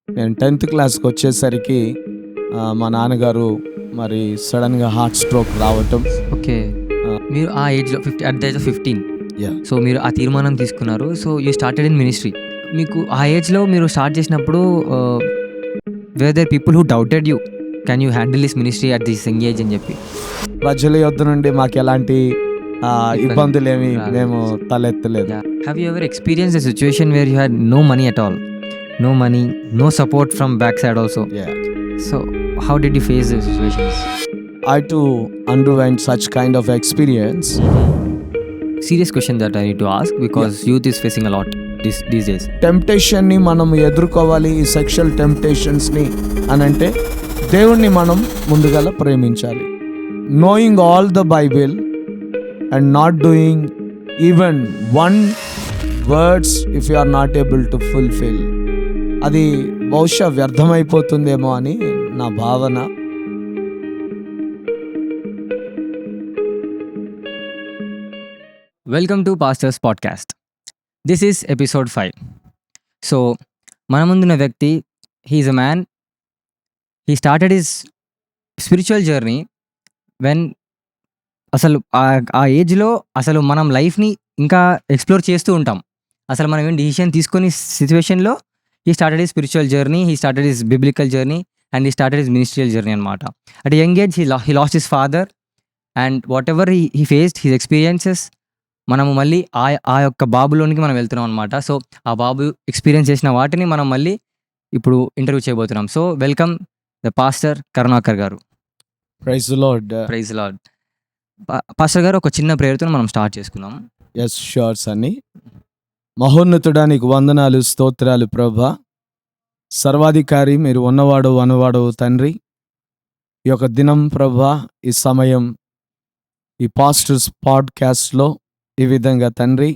నేను 10th క్లాస్‌కి వచ్చేసరికి మా నాన్నగారు మరి సడెన్‌గా హార్ట్ స్ట్రోక్ రావటం. ఓకే. మీరు ఆ ఏజ్‌లో at the age of 15 yeah! So, మీరు ఆ తీర్మానం తీసుకున్నారు. So, you started in ministry. మీకు ఆ ఏజ్‌లో మీరు స్టార్ట్ చేసినప్పుడు were there people who doubted you. Can you handle this ministry at this young age అని చెప్పి? ప్రజల యొద్ద నుండి మాకెలాంటి ఇబ్బందులేమి రాలేదు. మేము తలెత్తలేదు. Yeah. Have you ever experienced a situation where you had no money at all? No money, no support from back side also. Yeah! So, how did you face this situations? I too underwent such kind of experience. Serious question that I need to ask because youth is facing a lot these days. టెంప్టేషన్‌ని మనం ఎదుర్కోవాలి. ఈ sexual టెంప్టేషన్స్‌ని అనంటే దేవుణ్ణి మనం ముందుగాల ప్రేమించాలి. Knowing all the Bible and not doing even one words if you are not able to fulfil, అది బహుశా వ్యర్థమైపోతుందేమో అని నా భావన. Welcome to Pastor's Podcast. This is episode 5. So, మన ముందున్న వ్యక్తి, he is a man. He started his spiritual journey when అసలు ఆ ఏజ్‌లో అసలు మనం లైఫ్‌ని ఇంకా ఎక్స్‌ప్లోర్ చేస్తూ ఉంటాం. అసలు మనం ఏం డిసిషన్ తీసుకొని సిట్యుయేషన్‌లో he started his spiritual journey, he started his biblical journey and he started his ministerial journey అన్నమాట. At a young age he lost his father and whatever he faced, his experiences, మనము మళ్ళీ ఆ యొక్క బాబులోనికి మనం వెళ్తున్నాం అనమాట. సో, ఆ బాబు experience చేసిన వాటిని మనం మళ్ళీ ఇప్పుడు ఇంటర్వ్యూ చేయబోతున్నాం. So, welcome the pastor Karunakar గారు. Praise the Lord. Praise the Lord. Pastor గారు, ఒక చిన్న ప్రేయర్‌తో మనం స్టార్ట్ చేసుకుందాం. Yes sure Sunny. మహోన్నతుడా, నీకు వందనాలు, స్తోత్రాలు ప్రభా. సర్వాధికారి, మీరు ఉన్నవాడు అనువాడవు తండ్రి. ఈ యొక్క దినం ప్రభా, ఈ సమయం ఈ పాస్టర్స్ పాడ్కాస్ట్లో ఈ విధంగా తండ్రి,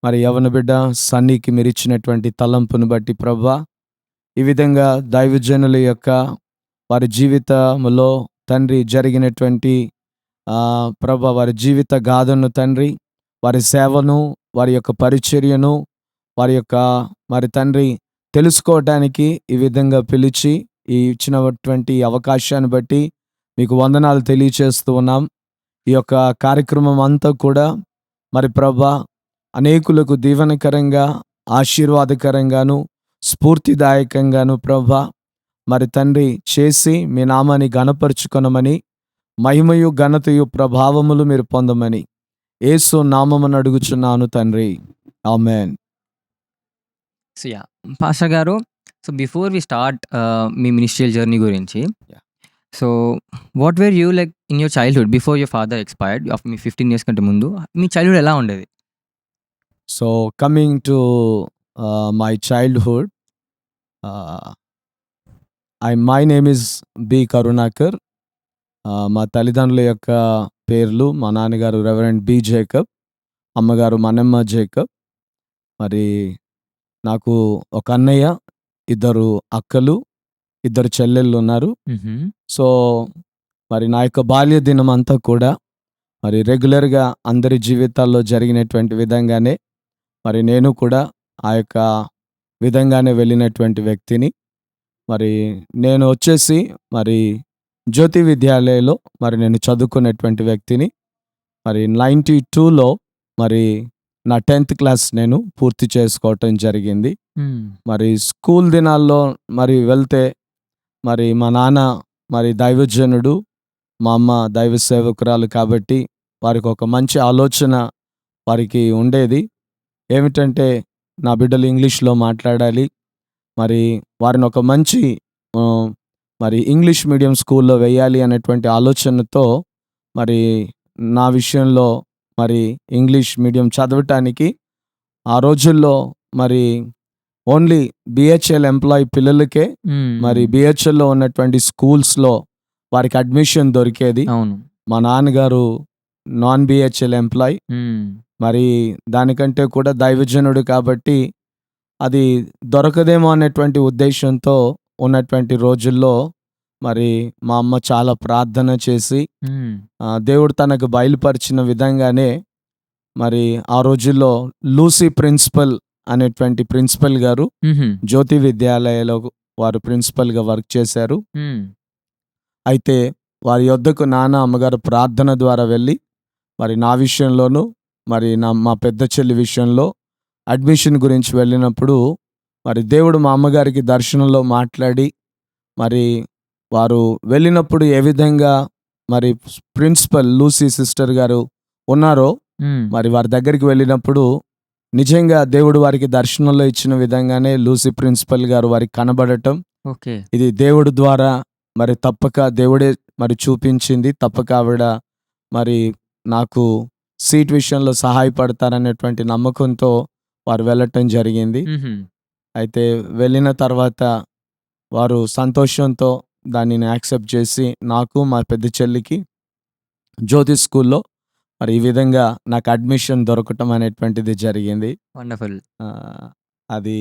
మరి యవన బిడ్డ సన్నీకి మీరు ఇచ్చినటువంటి తలంపును బట్టి ప్రభా, ఈ విధంగా దైవజనుల యొక్క వారి జీవితంలో తండ్రి జరిగినటువంటి ప్రభా వారి జీవిత గాథను తండ్రి, వారి సేవను, వారి యొక్క పరిచర్యను, వారి యొక్క మరి తండ్రి తెలుసుకోవటానికి ఈ విధంగా పిలిచి ఈ ఇచ్చినటువంటి అవకాశాన్ని బట్టి మీకు వందనాలు తెలియచేస్తూ ఉన్నాం. ఈ యొక్క కార్యక్రమం అంతా కూడా మరి ప్రభా అనేకులకు దీవెనకరంగా, ఆశీర్వాదకరంగాను, స్ఫూర్తిదాయకంగాను ప్రభా మరి తండ్రి చేసి మీ నామాన్ని ఘనపరుచుకొనమని, మహిమయు ఘనతయు ప్రభావములు మీరు పొందమని యేసు నామమున అడుగుచున్నాను తండ్రి. ఆమేన్. సో, యాహ్, పాస్టర్ గారు, సో బిఫోర్ వి స్టార్ట్ మీ మినిస్ట్రియల్ జర్నీ గురించి, so what were you like in your childhood before your father expired, మీ 15 ఇయర్స్ కంటే ముందు మీ చైల్డ్‌హుడ్ ఎలా ఉండేది? So coming to my childhood, my name is B Karunakar. మా తల్లిదండ్రుల యొక్క పేర్లు, మా నాన్నగారు రెవరెండ్ బి జేకబ్, అమ్మగారు మనమ్మ జేకబ్. మరి నాకు ఒక అన్నయ్య, ఇద్దరు అక్కలు, ఇద్దరు చెల్లెళ్ళు ఉన్నారు. సో మరి నా యొక్క బాల్య దినం అంతా కూడా మరి రెగ్యులర్గా అందరి జీవితాల్లో జరిగినటువంటి విధంగానే మరి నేను కూడా ఆ యొక్క విధంగానే వెళ్ళినటువంటి వ్యక్తిని. మరి నేను వచ్చేసి మరి జ్యోతి విద్యాలయలో మరి నేను చదువుకున్నటువంటి వ్యక్తిని. మరి 92లో మరి నా 10th క్లాస్ నేను పూర్తి చేసుకోవటం జరిగింది. మరి స్కూల్ దినాల్లో మరి వెళ్తే మరి మా నాన్న మరి దైవజనుడు, మా అమ్మ దైవ సేవకురాలు కాబట్టి వారికి ఒక మంచి ఆలోచన వారికి ఉండేది. ఏమిటంటే నా బిడ్డలు ఇంగ్లీష్లో మాట్లాడాలి, మరి వారిని ఒక మంచి మరి ఇంగ్లీష్ మీడియం స్కూల్లో వేయాలి అనేటువంటి ఆలోచనతో మరి నా విషయంలో మరి ఇంగ్లీష్ మీడియం చదవటానికి ఆ రోజుల్లో మరి ఓన్లీ బిహెచ్ఎల్ ఎంప్లాయీ పిల్లలకే మరి బిహెచ్ఎల్లో ఉన్నటువంటి స్కూల్స్లో వారికి అడ్మిషన్ దొరికేది. అవును. మా నాన్నగారు నాన్ బిహెచ్ఎల్ ఎంప్లాయీ, మరి దానికంటే కూడా దైవజనుడు కాబట్టి అది దొరకదేమో అనేటువంటి ఉద్దేశంతో ఉన్నటువంటి రోజుల్లో మరి మా అమ్మ చాలా ప్రార్థన చేసి దేవుడు తనకు బయలుపరిచిన విధంగానే మరి ఆ రోజుల్లో లూసీ ప్రిన్సిపల్ అనేటువంటి ప్రిన్సిపల్ గారు హుహు. జ్యోతి విద్యాలయలో వారు ప్రిన్సిపల్‌గా వర్క్ చేశారు. హ్మ్. అయితే వారి యొద్దకు నాన్న, అమ్మగారు ప్రార్థన ద్వారా వెళ్ళి, మరి నా విషయంలోనూ, మరి మా పెద్ద చెల్లి విషయంలో అడ్మిషన్ గురించి వెళ్ళినప్పుడు, మరి దేవుడు మా అమ్మగారికి దర్శనంలో మాట్లాడి, మరి వారు వెళ్ళినప్పుడు ఏ విధంగా మరి ప్రిన్సిపల్ లూసీ సిస్టర్ గారు ఉన్నారో, హ్మ్. మరి వారి దగ్గరికి వెళ్ళినప్పుడు నిజంగా దేవుడు వారికి దర్శనంలో ఇచ్చిన విధంగానే లూసీ ప్రిన్సిపల్ గారు వారికి కనబడటం, ఓకే. ఇది దేవుడి ద్వారా మరి తప్పక దేవుడే మరి చూపించింది. తప్పక ఆవిడ మరి నాకు సీట్ విషయంలో సహాయపడతారనేటువంటి నమ్మకంతో వారు వెళ్ళటం జరిగింది. హుహు. అయితే వెళ్ళిన తర్వాత వారు సంతోషంతో దానిని యాక్సెప్ట్ చేసి నాకు, మా పెద్ద చెల్లికి జ్యోతి స్కూల్‌లో మరి ఈ విధంగా నాకు అడ్మిషన్ దొరకటం అనేటువంటిది జరిగింది. వండర్‌ఫుల్. అది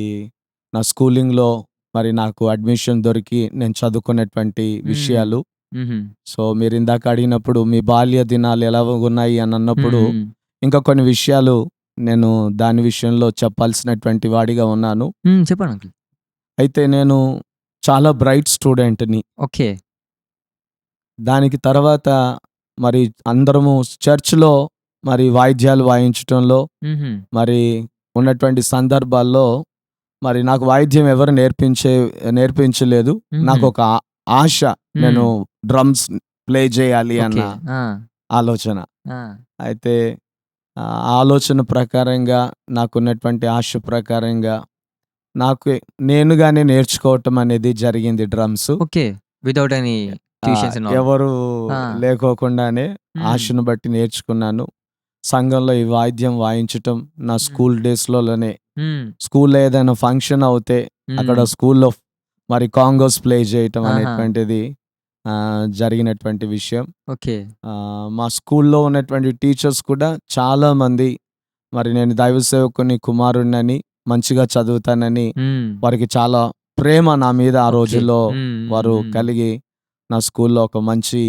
నా స్కూలింగ్‌లో మరి నాకు అడ్మిషన్ దొరికి నేను చదువుకున్నటువంటి హ్మ్. విషయాలు. హుహు. సో, మీరిందాక అడిగినప్పుడు మీ బాల్య దినాలు ఎలాగున్నాయి అని అన్నప్పుడు, హ్మ్. ఇంకా కొన్ని విషయాలు నేను దాని విషయంలో చెప్పాల్సినటువంటి వాడిగా ఉన్నాను. హ్మ్. చెప్పండి అంకుల్. అయితే నేను చాలా బ్రైట్ స్టూడెంట్‌ని. ఓకే. దానికి తర్వాత మరి అందరము చర్చ్‌లో మరి వాయిద్యాలు వాయించటంలో హుహు. మరి ఉన్నటువంటి సందర్భాల్లో మరి నాకు వాయిద్యం ఎవరు నేర్పించలేదు. హుహు. నాకొక ఆశ. నేను హ్మ్. డ్రమ్స్ ప్లే చేయాలి అన్న ఓకే. ఆ! ఆలోచన. ఆ! అయితే ఆలోచన ప్రకారంగా నాకున్నటువంటి ఆశ ప్రకారంగా నాకు నేనుగానే నేర్చుకోవటం అనేది జరిగింది drums. Okay. Without any tuitions and all. ఎవరు ఆ! లేకోకుండానే హ్మ్. ఆశను బట్టి నేర్చుకున్నాను. సంఘంలో ఈ వాయిద్యం వాయించటం నా హ్మ్. స్కూల్ డేస్‌లోనే హ్మ్. స్కూల్‌లో ఏదైనా ఫంక్షన్ అవుతే అక్కడ హ్మ్. స్కూల్‌లో మరి కాంగోస్ ప్లే చేయటం ఆహా! అనేటువంటిది జరిగినటువంటి విషయం. ఓకే. మా స్కూల్‌లో ఉన్నటువంటి టీచర్స్ కూడా చాలామంది మరి నేను దైవ సేవకుని కుమారుడినని, మంచిగా చదువుతానని హ్మ్. వారికి చాలా ప్రేమ నా మీద ఆ ఓకే. రోజుల్లో హ్మ్. హ్మ్. వారు హ్మ్. కలిగి నా స్కూల్‌లో ఒక మంచి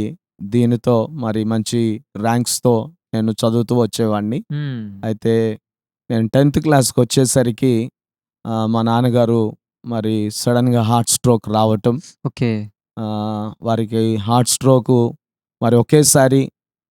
దీనితో మరి మంచి ర్యాంక్స్‌తో నేను చదువుతూ వచ్చేవాడిని. హ్మ్. అయితే నేను 10థ్ క్లాస్‌కొచ్చేసరికి మా నాన్నగారు మరి సడెన్‌గా హార్ట్ స్ట్రోక్ రావటం. ఓకే. వారికి హార్ట్ స్ట్రోకు మరి ఒకేసారి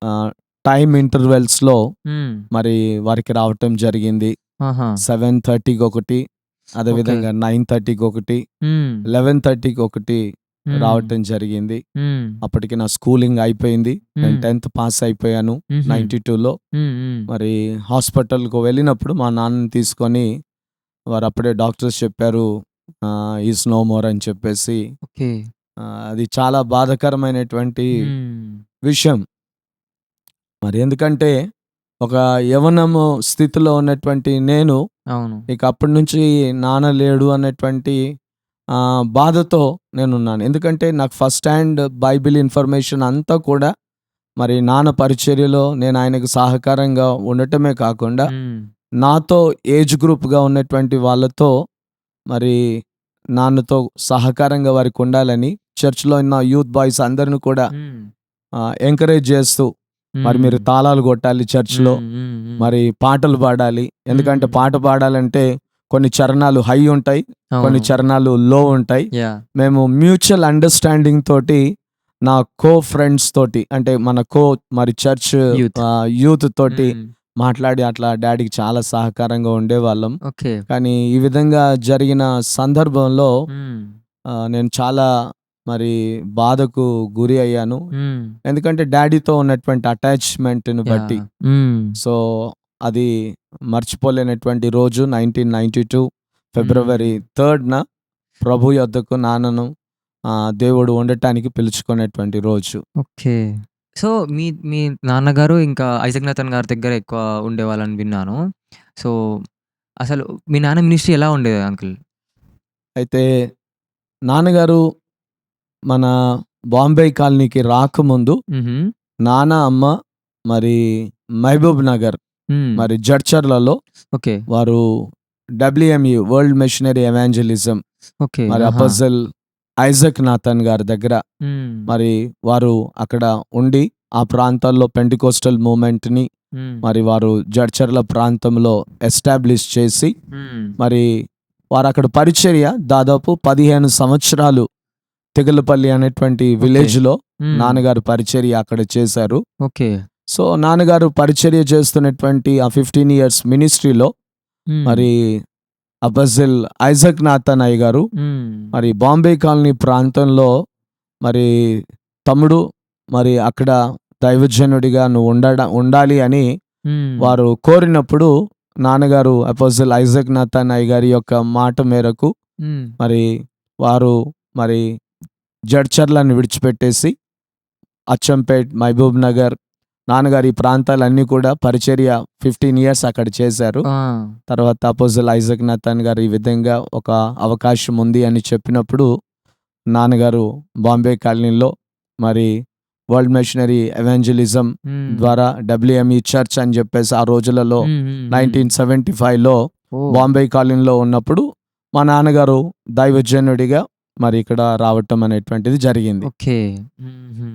ఆహ్, టైమ్ ఇంటర్వెల్స్‌లో హ్మ్. మరి వారికి రావటం జరిగింది. ఆహా! 7:30కి ఒకటి, ఓకే. అదేవిధంగా 9:30కి ఒకటి, హ్మ్. 11:30కి ఒకటి హ్మ్. రావటం జరిగింది. హ్మ్. అప్పటికి నా స్కూలింగ్ అయిపోయింది. నేను హ్మ్. 10థ్ పాస్ అయిపోయాను హుహు. 92లో. హ్మ్. హ్మ్. మరి హాస్పిటల్‌కు వెళ్ళినప్పుడు మా నాన్నని తీసుకొని వారప్పుడే డాక్టర్స్ చెప్పారు ఈస్ నో మోర్ అని చెప్పేసి. ఓకే. అది చాలా బాధాకరమైనటువంటి హ్మ్. విషయం. మరి ఎందుకంటే ఒక యవ్వనము స్థితిలో ఉన్నటువంటి నేను అవును. ఇక అప్పటి నుంచి నాన్న లేడు అనేటువంటి బాధతో నేనున్నాను. ఎందుకంటే నాకు ఫస్ట్ హ్యాండ్ బైబిల్ ఇన్ఫర్మేషన్ అంతా కూడా మరి నాన్న పరిచర్యలో నేను ఆయనకు సహకారంగా ఉండటమే కాకుండా హ్మ్. నాతో ఏజ్ గ్రూప్‌గా ఉన్నటువంటి వాళ్ళతో మరి నాన్నతో సహకారంగా వారికి ఉండాలని చర్చ్‌లో ఉన్న యూత్ బాయ్స్ అందరిని కూడా హ్మ్. ఎంకరేజ్ చేస్తూ మరి హ్మ్. మీరు తాళాలు కొట్టాలి చర్చ్‌లో. హ్మ్. హ్మ్. హ్మ్. మరి పాటలు పాడాలి. ఎందుకంటే హ్మ్. పాట పాడాలంటే కొన్ని చరణాలు హై ఉంటాయి. కొన్ని అవును. చరణాలు లో ఉంటాయి. యాహ్! మేము మ్యూచువల్ అండర్‌స్టాండింగ్ తోటి నా ఫ్రెండ్స్ తోటి అంటే మన మరి చర్చ్ యూత్. యూత్ తోటి హ్మ్. మాట్లాడి అట్లా డ్యాడీకి చాలా సహకారంగా ఉండేవాళ్ళం. ఓకే. కానీ ఈ విధంగా జరిగిన సందర్భంలో హ్మ్. నేను చాలా మరి బాధకు గురి అయ్యాను. హ్మ్. ఎందుకంటే డ్యాడీతో ఉన్నటువంటి అటాచ్‌మెంట్‌ని బట్టి. యాహ్! హ్మ్. సో, అది మర్చిపోలేనటువంటి రోజు 1992 ఫిబ్రవరి హ్మ్. 3న ప్రభు యొద్దకు నాన్నను దేవుడు ఉండటానికి పిలుచుకునేటువంటి రోజు. ఓకే. సో, మీ మీ నాన్నగారు ఇంకా ఐజాక్ నాథన్ గారి దగ్గర ఎక్కువ ఉండేవాళ్ళని విన్నాను. సో, అసలు మీ నాన్న మినిస్ట్రీ ఎలా ఉండేది అంకుల్? అయితే నాన్నగారు మన బాంబే కాలనీకి రాకముందు హుహు. నాన్న, అమ్మ మరి మహబూబ్ నగర్ హ్మ్. మరి జడ్చర్లలో ఓకే. వారు డబ్ల్యూఎంఈ వరల్డ్ మిషనరీ ఎవాంజలిజం ఓకే. మరి ఆహా! అపోజిల్ ఐజాక్ నాథన్ గారి దగ్గర హ్మ్. మరి వారు అక్కడ ఉండి ఆ ప్రాంతాల్లో పెంటికోస్టల్ మూవ్‌మెంట్‌ని హ్మ్. మరి వారు జడ్చర్ల ప్రాంతంలో ఎస్టాబ్లిష్ చేసి హ్మ్. మరి వారు అక్కడ పరిచర్య దాదాపు 15 సంవత్సరాలు తెగలపల్లి అనేటువంటి విలేజ్లో హ్మ్. నాన్నగారు పరిచర్య అక్కడ చేశారు. ఓకే. సో నాన్నగారు పరిచర్య చేస్తున్నటువంటి ఆ 15 ఇయర్స్ మినిస్ట్రీలో హ్మ్. మరి అపజిల్ ఐజక్ నాథన్ అయ్య గారు హ్మ్. మరి బాంబే కాలనీ ప్రాంతంలో మరి తమ్ముడు మరి అక్కడ దైవజనుడిగా నువ్వు ఉండాలి అని హ్మ్. వారు కోరినప్పుడు నాన్నగారు అపోజిల్ ఐజక్ నాథన్ అయ్య గారి యొక్క మాట మేరకు హ్మ్. మరి వారు మరి జడ్చర్లను విడిచిపెట్టేసి అచ్చంపేట్, మహబూబ్ నగర్, నాన్నగారి ఈ ప్రాంతాలన్నీ కూడా పరిచర్య 15 ఇయర్స్ అక్కడ చేశారు. ఆ! తర్వాత అపోజిల్ ఐజక్ నాథన్ గారు ఈ విధంగా ఒక అవకాశం ఉంది అని చెప్పినప్పుడు నాన్నగారు బాంబే కాలనీలో మరి వరల్డ్ మిషనరీ ఎవాంజలిజం హ్మ్. ద్వారా WME చర్చ్ అని చెప్పేసి ఆ రోజులలో హ్మ్. హ్మ్. 1975లో ఓహ్! బాంబే కాలనీలో ఉన్నప్పుడు మా నాన్నగారు దైవజనుడిగా మరి ఇక్కడ రావటం అనేటువంటిది జరిగింది. ఓకే. హుహు.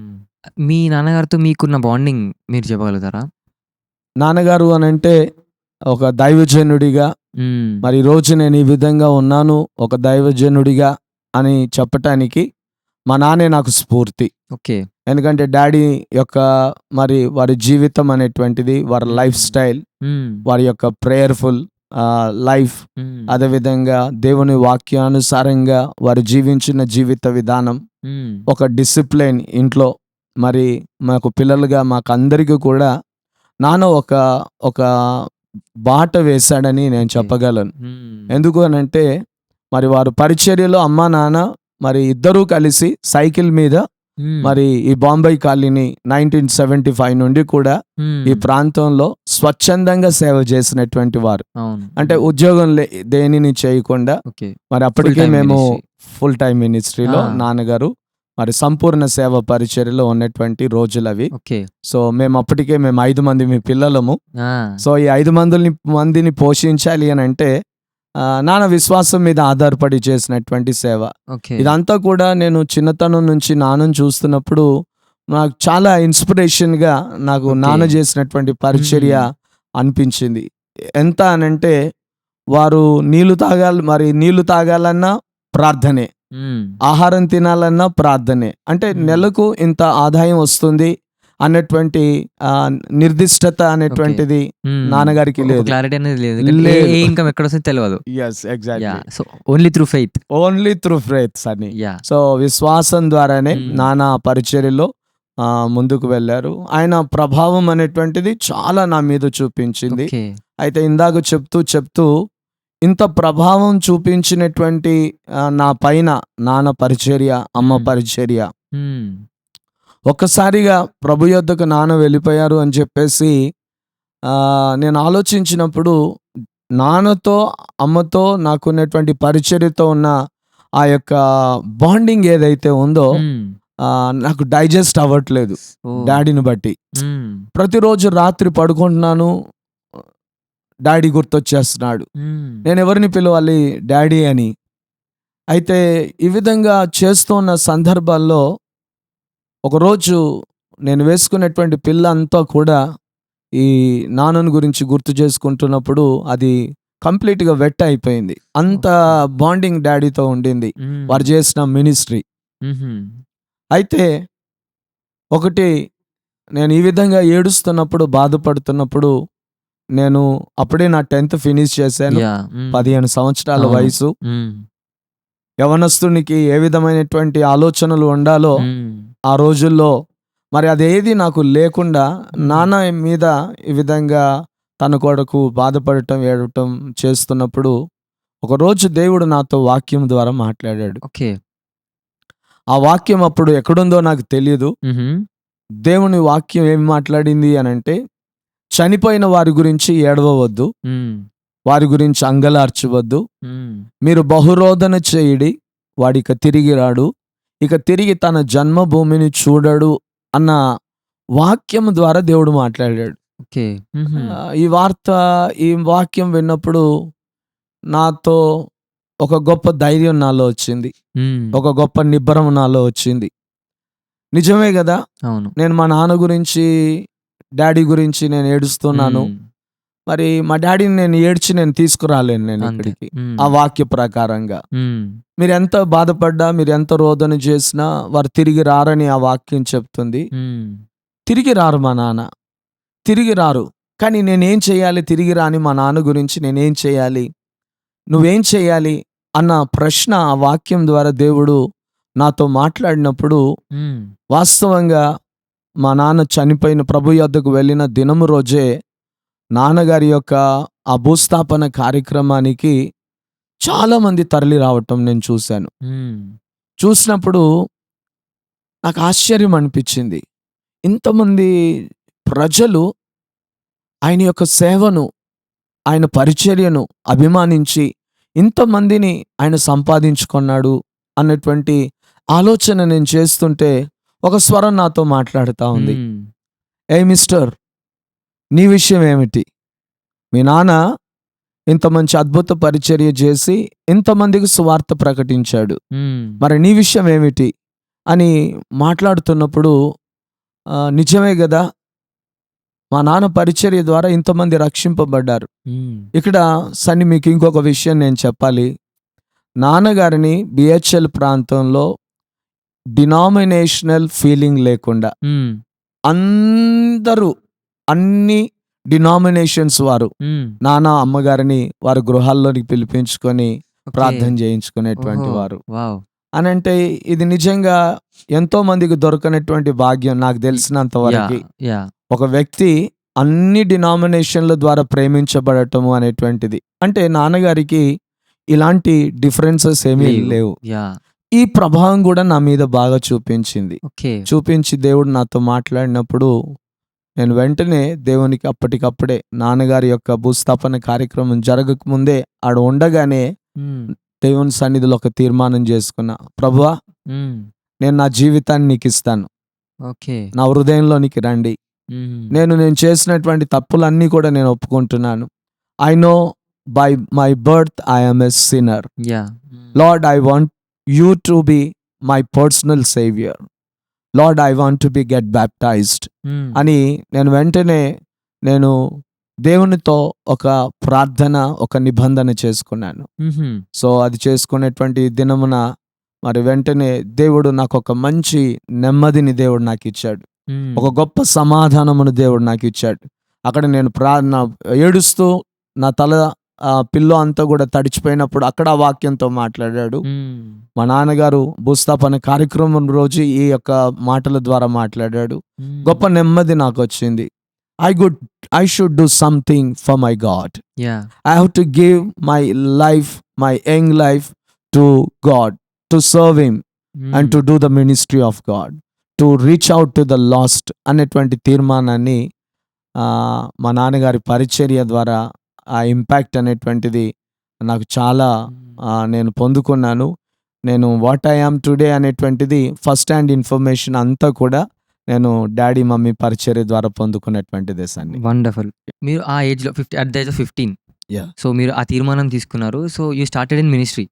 మీ నాన్నగారితో మీకున్న బాండింగ్ మీరు చెప్పగలుగుతారా? నాన్నగారు అనంటే ఒక దైవజనుడిగా హ్మ్. మరి ఈ రోజు నేను ఈ విధంగా ఉన్నాను ఒక దైవజనుడిగా అని చెప్పటానికి మా నాన్నే నాకు స్ఫూర్తి. ఓకే. ఎందుకంటే డాడీ యొక్క మరి వారి జీవితం అనేటువంటిది వారి లైఫ్ హ్మ్. స్టైల్, హ్మ్. వారి యొక్క ప్రేయర్ఫుల్ లైఫ్, హ్మ్. అదేవిధంగా దేవుని వాక్యానుసారంగా వారు జీవించిన జీవిత విధానం, హ్మ్. ఒక డిసిప్లిన్ ఇంట్లో మరి మాకు పిల్లలుగా మాకందరికీ కూడా నాన్న ఒక ఒక బాట వేశాడని నేను ఓకే. చెప్పగలను. హ్మ్. ఎందుకు అనంటే మరి వారు పరిచర్యలో అమ్మా నాన్న మరి ఇద్దరూ కలిసి సైకిల్ మీద హ్మ్. మరి ఈ బాంబే కాలనీ 1975 నుండి కూడా ఈ హ్మ్. ప్రాంతంలో స్వచ్ఛందంగా సేవ చేసినటువంటి వారు. అవును. అంటే హ్మ్. ఉద్యోగం దేనిని చేయకుండా ఓకే. మరి ఫుల్ అప్పటికే టైమ్ మేము మినిస్ట్రీ. ఫుల్ టైం మినిస్ట్రీలో ఆ! నాన్నగారు మరి సంపూర్ణ సేవ పరిచర్యలో ఉన్నటువంటి రోజులవి. ఓకే. సో మేము అప్పటికే 5 మంది మీ పిల్లలము. ఆ! సో ఈ 5 మందిని పోషించాలి అని అంటే నాన్న విశ్వాసం మీద ఆధారపడి చేసినటువంటి సేవ. ఓకే. ఇదంతా కూడా నేను చిన్నతనం నుంచి నాన్నను చూస్తున్నప్పుడు నాకు చాలా ఇన్స్పిరేషన్గా నాకు ఓకే. నాన్న చేసినటువంటి పరిచర్య హ్మ్. అనిపించింది. ఎంత అనంటే వారు నీళ్లు తాగాలన్నా ప్రార్థనే, హ్మ్. ఆహారం తినాలన్నా ప్రార్థనే. అంటే హ్మ్. నెలకు ఇంత ఆదాయం వస్తుంది అన్నటువంటి నిర్దిష్టత ఓకే. అనేటువంటిది హ్మ్. నాన్నగారికి ఒక లేదు. క్లారిటీ అనేది లేదు. ఎందుకంటే ఏ లేదు. ఏ ఇన్‌కమ్ ఎక్కడొస్తుందో తెలవదు. Yes. Exactly. Yeah! So, only through faith. Only through faiths అని. యాహ్! సో, విశ్వాసం ద్వారానే హ్మ్. నాన్న పరిచర్యలో ముందుకు వెళ్లారు. ఆయన ప్రభావం అనేటువంటిది చాలా నా మీద చూపించింది. ఓకే. అయితే ఇందాక చెప్తూ ఇంత ప్రభావం చూపించినటువంటి నా పైన నాన్న పరిచర్య, అమ్మ హ్మ్. పరిచర్య. హ్మ్. ఒక్కసారిగా ప్రభు యొద్దకు నాన్న వెళ్ళిపోయారు అని చెప్పేసి నేను ఆలోచించినప్పుడు నాన్నతో, అమ్మతో నాకున్నటువంటి పరిచర్యతో ఉన్న ఆ యొక్క బాండింగ్ ఏదైతే ఉందో హ్మ్. నాకు డైజెస్ట్ అవ్వట్లేదు ఓహ్! డాడీని బట్టి. హ్మ్. ప్రతిరోజు రాత్రి పడుకుంటున్నాను, డాడీ గుర్తొచ్చేస్తున్నాడు. హ్మ్. నేనెవరిని పిలవాలి డాడీ అని. అయితే ఈ విధంగా చేస్తున్న సందర్భాల్లో ఒకరోజు నేను వేసుకున్నటువంటి పిల్ల అంతా కూడా ఈ నాన్నను గురించి గుర్తు చేసుకుంటున్నప్పుడు అది కంప్లీట్‌గా వెట్ అయిపోయింది. అంత ఓకే. బాండింగ్ డాడీతో ఉండింది. హ్మ్. వారు చేసిన మినిస్ట్రీ. హుహు. అయితే ఒకటి నేను ఈ విధంగా ఏడుస్తున్నప్పుడు, బాధపడుతున్నప్పుడు నేను అప్పుడే నా 10థ్ ఫినిష్ చేశాను. యాహ్! హ్మ్. 15 సంవత్సరాల అవును. వయసు. హ్మ్. యవ్వనస్తునికి ఏ విధమైనటువంటి ఆలోచనలు ఉండాలో హ్మ్. ఆ రోజుల్లో మరి అదేది నాకు లేకుండా హ్మ్. నాన్న మీద ఈ విధంగా తన కొరకు బాధపడటం, ఏడవటం చేస్తున్నప్పుడు ఒకరోజు దేవుడు నాతో వాక్యం ద్వారా మాట్లాడాడు. ఓకే. ఆ వాక్యం అప్పుడు ఎక్కడుందో నాకు తెలీదు. హుహు. దేవుని వాక్యం ఏం మాట్లాడింది అనంటే, చనిపోయిన వారి గురించి ఏడవవద్దు, హ్మ్. వారి గురించి అంగలార్చవద్దు. హ్మ్. మీరు బహురోదన చేయుడి, వాడిక తిరిగి రాడు. ఇక తిరిగి తన జన్మభూమిని చూడడు అన్న వాక్యం ద్వారా దేవుడు మాట్లాడాడు. ఓకే. హుహు. ఈ వాక్యం విన్నప్పుడు నాతో ఒక గొప్ప ధైర్యం నాలో వచ్చింది. హ్మ్. ఒక గొప్ప నిబ్బరం నాలో వచ్చింది. నిజమే గదా! అవును. నేను మా నాన్న గురించి డాడీ గురించి నేను ఏడుస్తున్నాను. హ్మ్. మరి మా డాడీని నేను తీసుకురాలేను నేను అంతే. ఇక్కడికి. హ్మ్. ఆ వాక్య ప్రకారంగా. హ్మ్. మీరెంత బాధపడ్డా, మీరెంత రోదన చేసినా వారు తిరిగి రారని ఆ వాక్యం చెప్తుంది. హ్మ్. తిరిగి రారు మా నాన్న. తిరిగి రారు. కానీ నేనేం చేయాలి తిరిగి రాని మా నాన్న గురించి నేనేం చేయాలి? నువ్వేం చేయాలి? అన్న ప్రశ్న ఆ వాక్యం ద్వారా దేవుడు నాతో మాట్లాడినప్పుడు హ్మ్. వాస్తవంగా మా నాన్న చనిపోయిన ప్రభు యొద్దకు వెళ్ళిన దినము రోజే నాన్నగారి యొక్క ఆ భూస్థాపన కార్యక్రమానికి చాలామంది తరలి రావటం నేను చూశాను. హ్మ్. చూసినప్పుడు నాకు ఆశ్చర్యం అనిపించింది. ఇంతమంది ప్రజలు ఆయన యొక్క సేవను, ఆయన పరిచర్యను అభిమానించి ఇంతమందిని ఆయన సంపాదించుకున్నాడు అన్నటువంటి ఆలోచన నేను చేస్తుంటే ఒక స్వరం నాతో మాట్లాడుతా ఉంది. హ్మ్. ఏయ్ మిస్టర్, నీ విషయం ఏమిటి? మీ నాన్న ఇంత మంచి అద్భుత పరిచర్య చేసి ఇంతమందికి సువార్త ప్రకటించాడు. హ్మ్. మరి నీ విషయం ఏమిటి? అని మాట్లాడుతున్నప్పుడు నిజమే గదా! మా నాన్న పరిచర్య ద్వారా ఇంతమంది రక్షింపబడ్డారు. హ్మ్. ఇక్కడ మీకు ఇంకొక విషయం నేను చెప్పాలి. నాన్నగారిని బిహెచ్ఎల్ ప్రాంతంలో డినామినేషనల్ ఫీలింగ్ లేకుండా హ్మ్. అందరూ అన్ని డినామినేషన్స్ వారు హ్మ్. నాన్న అమ్మగారిని వారి గృహాల్లోనికి పిలిపించుకొని ఓకే. ప్రార్థన చేయించుకునేటువంటి ఓహో! వారు. వావ్! అనంటే ఇది నిజంగా ఎంతో మందికి దొరకనటువంటి భాగ్యం నాకు తెలిసినంత వరకి. యాహ్! ఒక వ్యక్తి అన్ని డినామినేషన్ల ద్వారా ప్రేమించబడటము అనేటువంటిది. అంటే నాన్నగారికి ఇలాంటి డిఫరెన్సెస్ ఏమీ లేవు. యాహ్! ఈ ప్రభావం గూడా నా మీద బాగా చూపించింది. ఓకే. చూపించి దేవుడు నాతో మాట్లాడినప్పుడు నేను వెంటనే దేవునికి అప్పటికప్పుడే నాన్నగారి యొక్క భూస్థాపన కార్యక్రమం జరగకముందే ఆడ ఉండగానే హ్మ్. దేవుని సన్నిధిలో ఒక తీర్మానం చేసుకున్నా. ప్రభువా, హ్మ్. నేను నా జీవితాన్ని నీకిస్తాను. ఓకే. నా హృదయంలోనికి రండి. హ్మ్. నేను చేసినటువంటి తప్పులన్నీ కూడా నేను ఒప్పుకుంటున్నాను. I know by my birth I am a sinner. Yeah! Lord I want you to be my personal saviour. Lord I want to be get baptized hmm. అని నేను వెంటనే నేను దేవునితో ఒక ప్రార్థన, ఒక నిబంధన చేసుకున్నాను. హుహు. సో అది చేసుకునేటువంటి దినమున మరి వెంటనే దేవుడు నాకొక మంచి నెమ్మదిని దేవుడు నాకిచ్చాడు. హ్మ్. ఒక గొప్ప సమాధానమును దేవుడు నాకిచ్చాడు. అక్కడ నేను ఏడుస్తూ నా తల పిల్లో అంతా కూడా తడిచిపోయినప్పుడు అక్కడ ఆ వాక్యంతో మాట్లాడాడు. హ్మ్. మా నాన్నగారు భూస్థాపన కార్యక్రమం రోజు ఈ యొక్క మాటల ద్వారా మాట్లాడాడు. హ్మ్. గొప్ప నెమ్మది నాకొచ్చింది. I should do something for my God. Yeah! I have to give my life, my young life to God, to serve Him and హ్మ్. to do the ministry of God, to reach out to the lost అనేటువంటి తీర్మానాన్ని మా నాన్నగారి పరిచర్య ద్వారా ఆ impact అనేటువంటిది నాకు చాలా నేను పొందుకున్నాను. నేను వాట్ ఐ యామ్ టుడే అనేటువంటిది ఫస్ట్ హ్యాండ్ ఇన్ఫర్మేషన్ అంతా కూడా నేను డాడీ, మమ్మీ పరిచర్య ద్వారా పొందుకున్నటువంటిదే సన్ని. వండర్‌ఫుల్. మీరు ఆ ఏజ్‌లో at the age of 15 yeah! So, మీరు ఆ తీర్మానం తీసుకున్నారు. So, you started in ministry.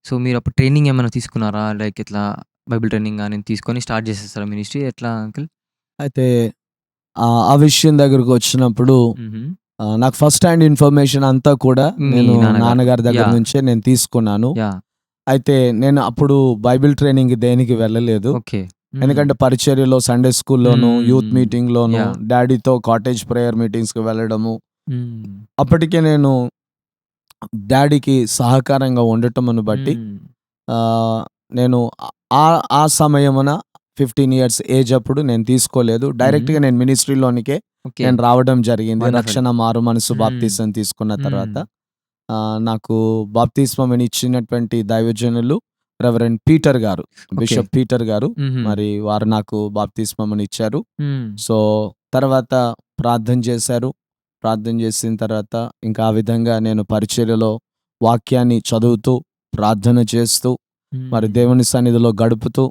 So, మీరప్పుడు ట్రైనింగ్ ఏమైనా తీసుకున్నారా? లైక్ ఇట్లా బైబిల్ ట్రైనింగ్ గాని తీసుకొని స్టార్ట్ చేసేసారా మినిస్ట్రీ? ఎట్లా అంకుల్? అయితే ఆ విషయం దగ్గరకొచ్చినప్పుడు హుహు. నాకు ఫస్ట్ హ్యాండ్ ఇన్ఫర్మేషన్ అంతా కూడా మీ నేను నాన్నగారు. నాన్నగారి దగ్గర యాహ్! నుంచే నేను తీసుకున్నాను. యాహ్! అయితే నేను అప్పుడు బైబిల్ ట్రైనింగ్ దేనికి వెళ్ళలేదు. ఓకే. ఎందుకంటే పరిచర్యలో సండే స్కూల్‌లోను, యూత్ హ్మ్. మీటింగ్‌లోను, యాహ్! డాడీతో కాటేజ్ ప్రేయర్ మీటింగ్స్‌కి వెళ్ళడము. హ్మ్. అప్పటికే నేను డాడీకి సహకారంగా ఉండటమును బట్టి హ్మ్. ఆహ్, నేను ఆ ఆ సమయమున 15 ఇయర్స్ ఏజ్ అప్పుడు నేను తీసుకోలేదు. హుహు. డైరెక్ట్‌గా నేను మినిస్ట్రీలోనికే ఓకే. నేను రావడం జరిగింది. వండర్‌ఫుల్. రక్షణ మారు మనసు హ్మ్. బాప్తీసం తీసుకున్న తర్వాత. హ్మ్. నాకు బాప్తిస్మం ఇచ్చినటువంటి దైవజనులు రెవరెండ్ పీటర్ గారు, ఓకే. బిషప్ పీటర్ గారు. హుహు. మరి వారు నాకు బాప్తిస్మం ఇచ్చారు. హ్మ్. సో, తర్వాత ప్రార్థన చేశారు. ప్రార్థన చేసిన తర్వాత ఇంకా ఆ విధంగా నేను పరిచర్యలో వాక్యాన్ని చదువుతూ, ప్రార్థన చేస్తూ, మరి హ్మ్. దేవుని సన్నిధిలో గడుపుతూ,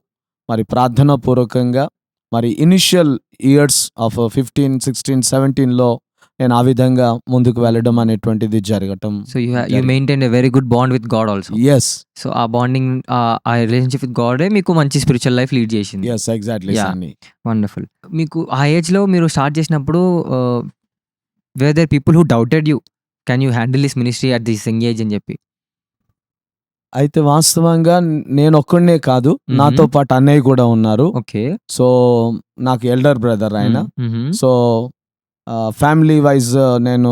మరి ప్రార్థనాపూర్వకంగా మరి ఇనిషియల్ ఇయర్స్ ఆఫ్ 15, 16, 17లో నేను ఆ విధంగా ముందుకు వెళ్ళడం అనేటువంటిది జరగటం. So you maintain a very good bond with God also. Yes, so ఆ బాండింగ్, ఆ రిలేషన్షిప్ విత్ గాడే మీకు మంచి స్పిరిచువల్ లైఫ్ లీడ్ చేసింది. Yes, exactly Yeah. Sunny. Wonderful. మీకు ఆ ఏజ్లో మీరు స్టార్ట్ చేసినప్పుడు were there people who doubted you, can you handle this ministry at this young age అని చెప్పి? అయితే వాస్తవంగా నేను ఒక్కడినే కాదు, నాతో పాటు అన్నయ్య కూడా ఉన్నారు. ఓకే. సో నాకు ఎల్డర్ బ్రదర్ ఆయన. సో ఫ్యామిలీ వైజ్ నేను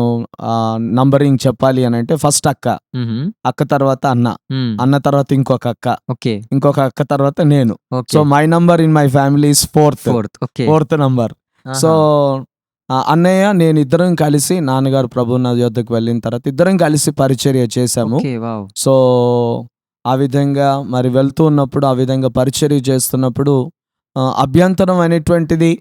నంబరింగ్ చెప్పాలి అని అంటే ఫస్ట్ అక్క తర్వాత అన్న తర్వాత ఇంకొక అక్క, ఓకే. ఇంకొక అక్క తర్వాత నేను. Okay. So my number in my family is fourth. Okay. Fourth number. So అన్నయ్య నేను ఇద్దరం కలిసి నాన్నగారు ప్రభువున్న యొద్దకు వెళ్ళిన తర్వాత ఇద్దరం కలిసి పరిచర్య చేశాము. ఓకే. వావ్. సో ఆ విధంగా మరి వెళ్తూ ఉన్నప్పుడు, ఆ విధంగా పరిచర్య చేస్తున్నప్పుడు అభ్యంతరం అనేటువంటిది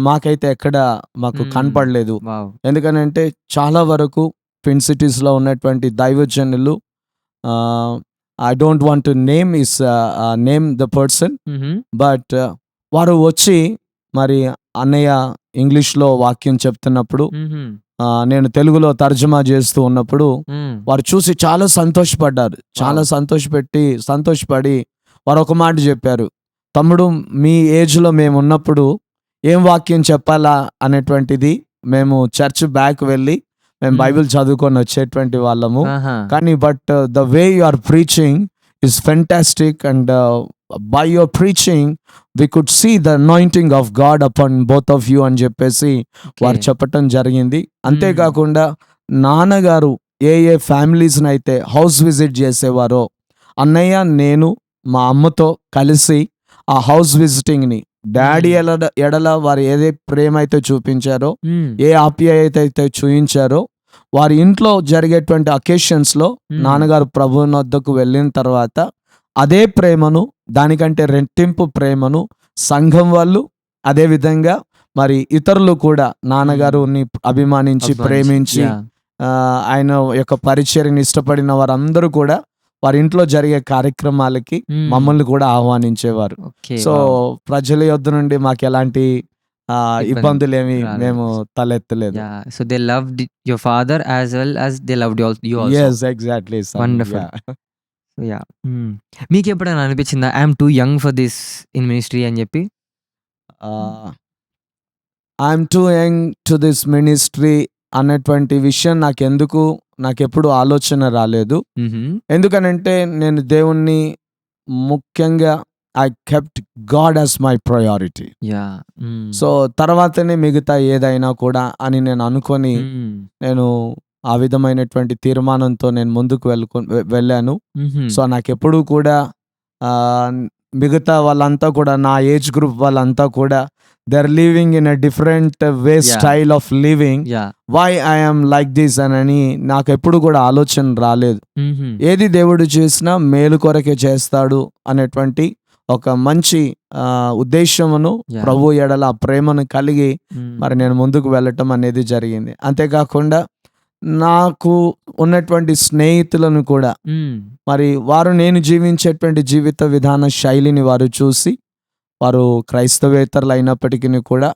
మాకైతే ఎక్కడ మాకు కనపడలేదు. వావ్. ఎందుకనంటే చాలా వరకు ట్విన్ సిటీస్లో ఉన్నటువంటి దైవజనులు, I don't want to name the person, but వారు వచ్చి మరి అన్నయ్య ఇంగ్లీష్లో వాక్యం చెప్తున్నప్పుడు నేను తెలుగులో తర్జుమా చేస్తూ ఉన్నప్పుడు వారు చూసి చాలా సంతోషపడ్డారు. చాలా సంతోషపడి వారు ఒక మాట చెప్పారు, తమ్ముడు మీ ఏజ్లో మేము ఉన్నప్పుడు ఏం వాక్యం చెప్పాలా అనేటువంటిది మేము చర్చ్ బ్యాక్ వెళ్ళి మేము బైబిల్ చదువుకొని వచ్చేటువంటి వాళ్ళము. కానీ but the way you are preaching is fantastic and by your preaching we could see the anointing of God upon both of you అని చెప్పేసి వారు చెప్పటం జరిగింది. అంతేకాకుండా నాన్నగారు ఏ ఫ్యామిలీస్ని అయితే హౌస్ విజిట్ చేసేవారో అన్నయ్య నేను మా అమ్మతో కలిసి ఆ హౌస్ విజిటింగ్ని డాడీ ఎడల వారు ఏదే ప్రేమ అయితే చూపించారో, ఏ ఆప్యాయత అయితే చూపించారో, వారి ఇంట్లో జరిగేటువంటి అకేషన్స్లో నాన్నగారు ప్రభువుని వద్దకు వెళ్ళిన తర్వాత అదే ప్రేమను, దానికంటే రెట్టింపు ప్రేమను సంఘం వాళ్ళు, అదే విధంగా మరి ఇతరులు కూడా నాన్నగారుని అభిమానించి ప్రేమించి ఆయన యొక్క పరిచర్యని ఇష్టపడిన వారందరూ కూడా వారి ఇంట్లో జరిగే కార్యక్రమాలకి మమ్మల్ని కూడా ఆహ్వానించేవారు. సో ప్రజల యొద్ద నుండి మాకు ఎలాంటి ఇబ్బందులు ఏమి మేము తలెత్తలేదు. So they loved your father as well as they loved you also. yes exactly wonderful. Yeah. మీకు ఎప్పుడైనా అనిపించిందా I'm too young for this in ministry అని చెప్పి? I'm too young to this ministry అన్నటువంటి విషయం నాకెప్పుడు ఆలోచన రాలేదు. ఎందుకనంటే నేను దేవుణ్ణి ముఖ్యంగా I kept God as my priority. So తర్వాతనే మిగతా ఏదైనా కూడా అని నేను అనుకొని నేను ఆ విధమైనటువంటి తీర్మానంతో నేను ముందుకు వెళ్ళాను. సో నాకెప్పుడు కూడా మిగతా వాళ్ళంతా కూడా నా ఏజ్ గ్రూప్ వాళ్ళంతా కూడా they are living in a different way style of living, why I'm like this అని నాకు ఎప్పుడు కూడా ఆలోచన రాలేదు. ఏది దేవుడు చేసినా మేలు కొరకే చేస్తాడు అనేటువంటి ఒక మంచి ఉద్దేశమును ప్రభు ఎడల ప్రేమను కలిగి మరి నేను ముందుకు వెళ్ళటం అనేది జరిగింది. అంతేకాకుండా నాకు ఉన్నటువంటి స్నేహితులను కూడా మరి వారు నేను జీవించేటువంటి జీవిత విధాన శైలిని వారు చూసి వారు క్రైస్తవేతరులు అయినప్పటికీ కూడా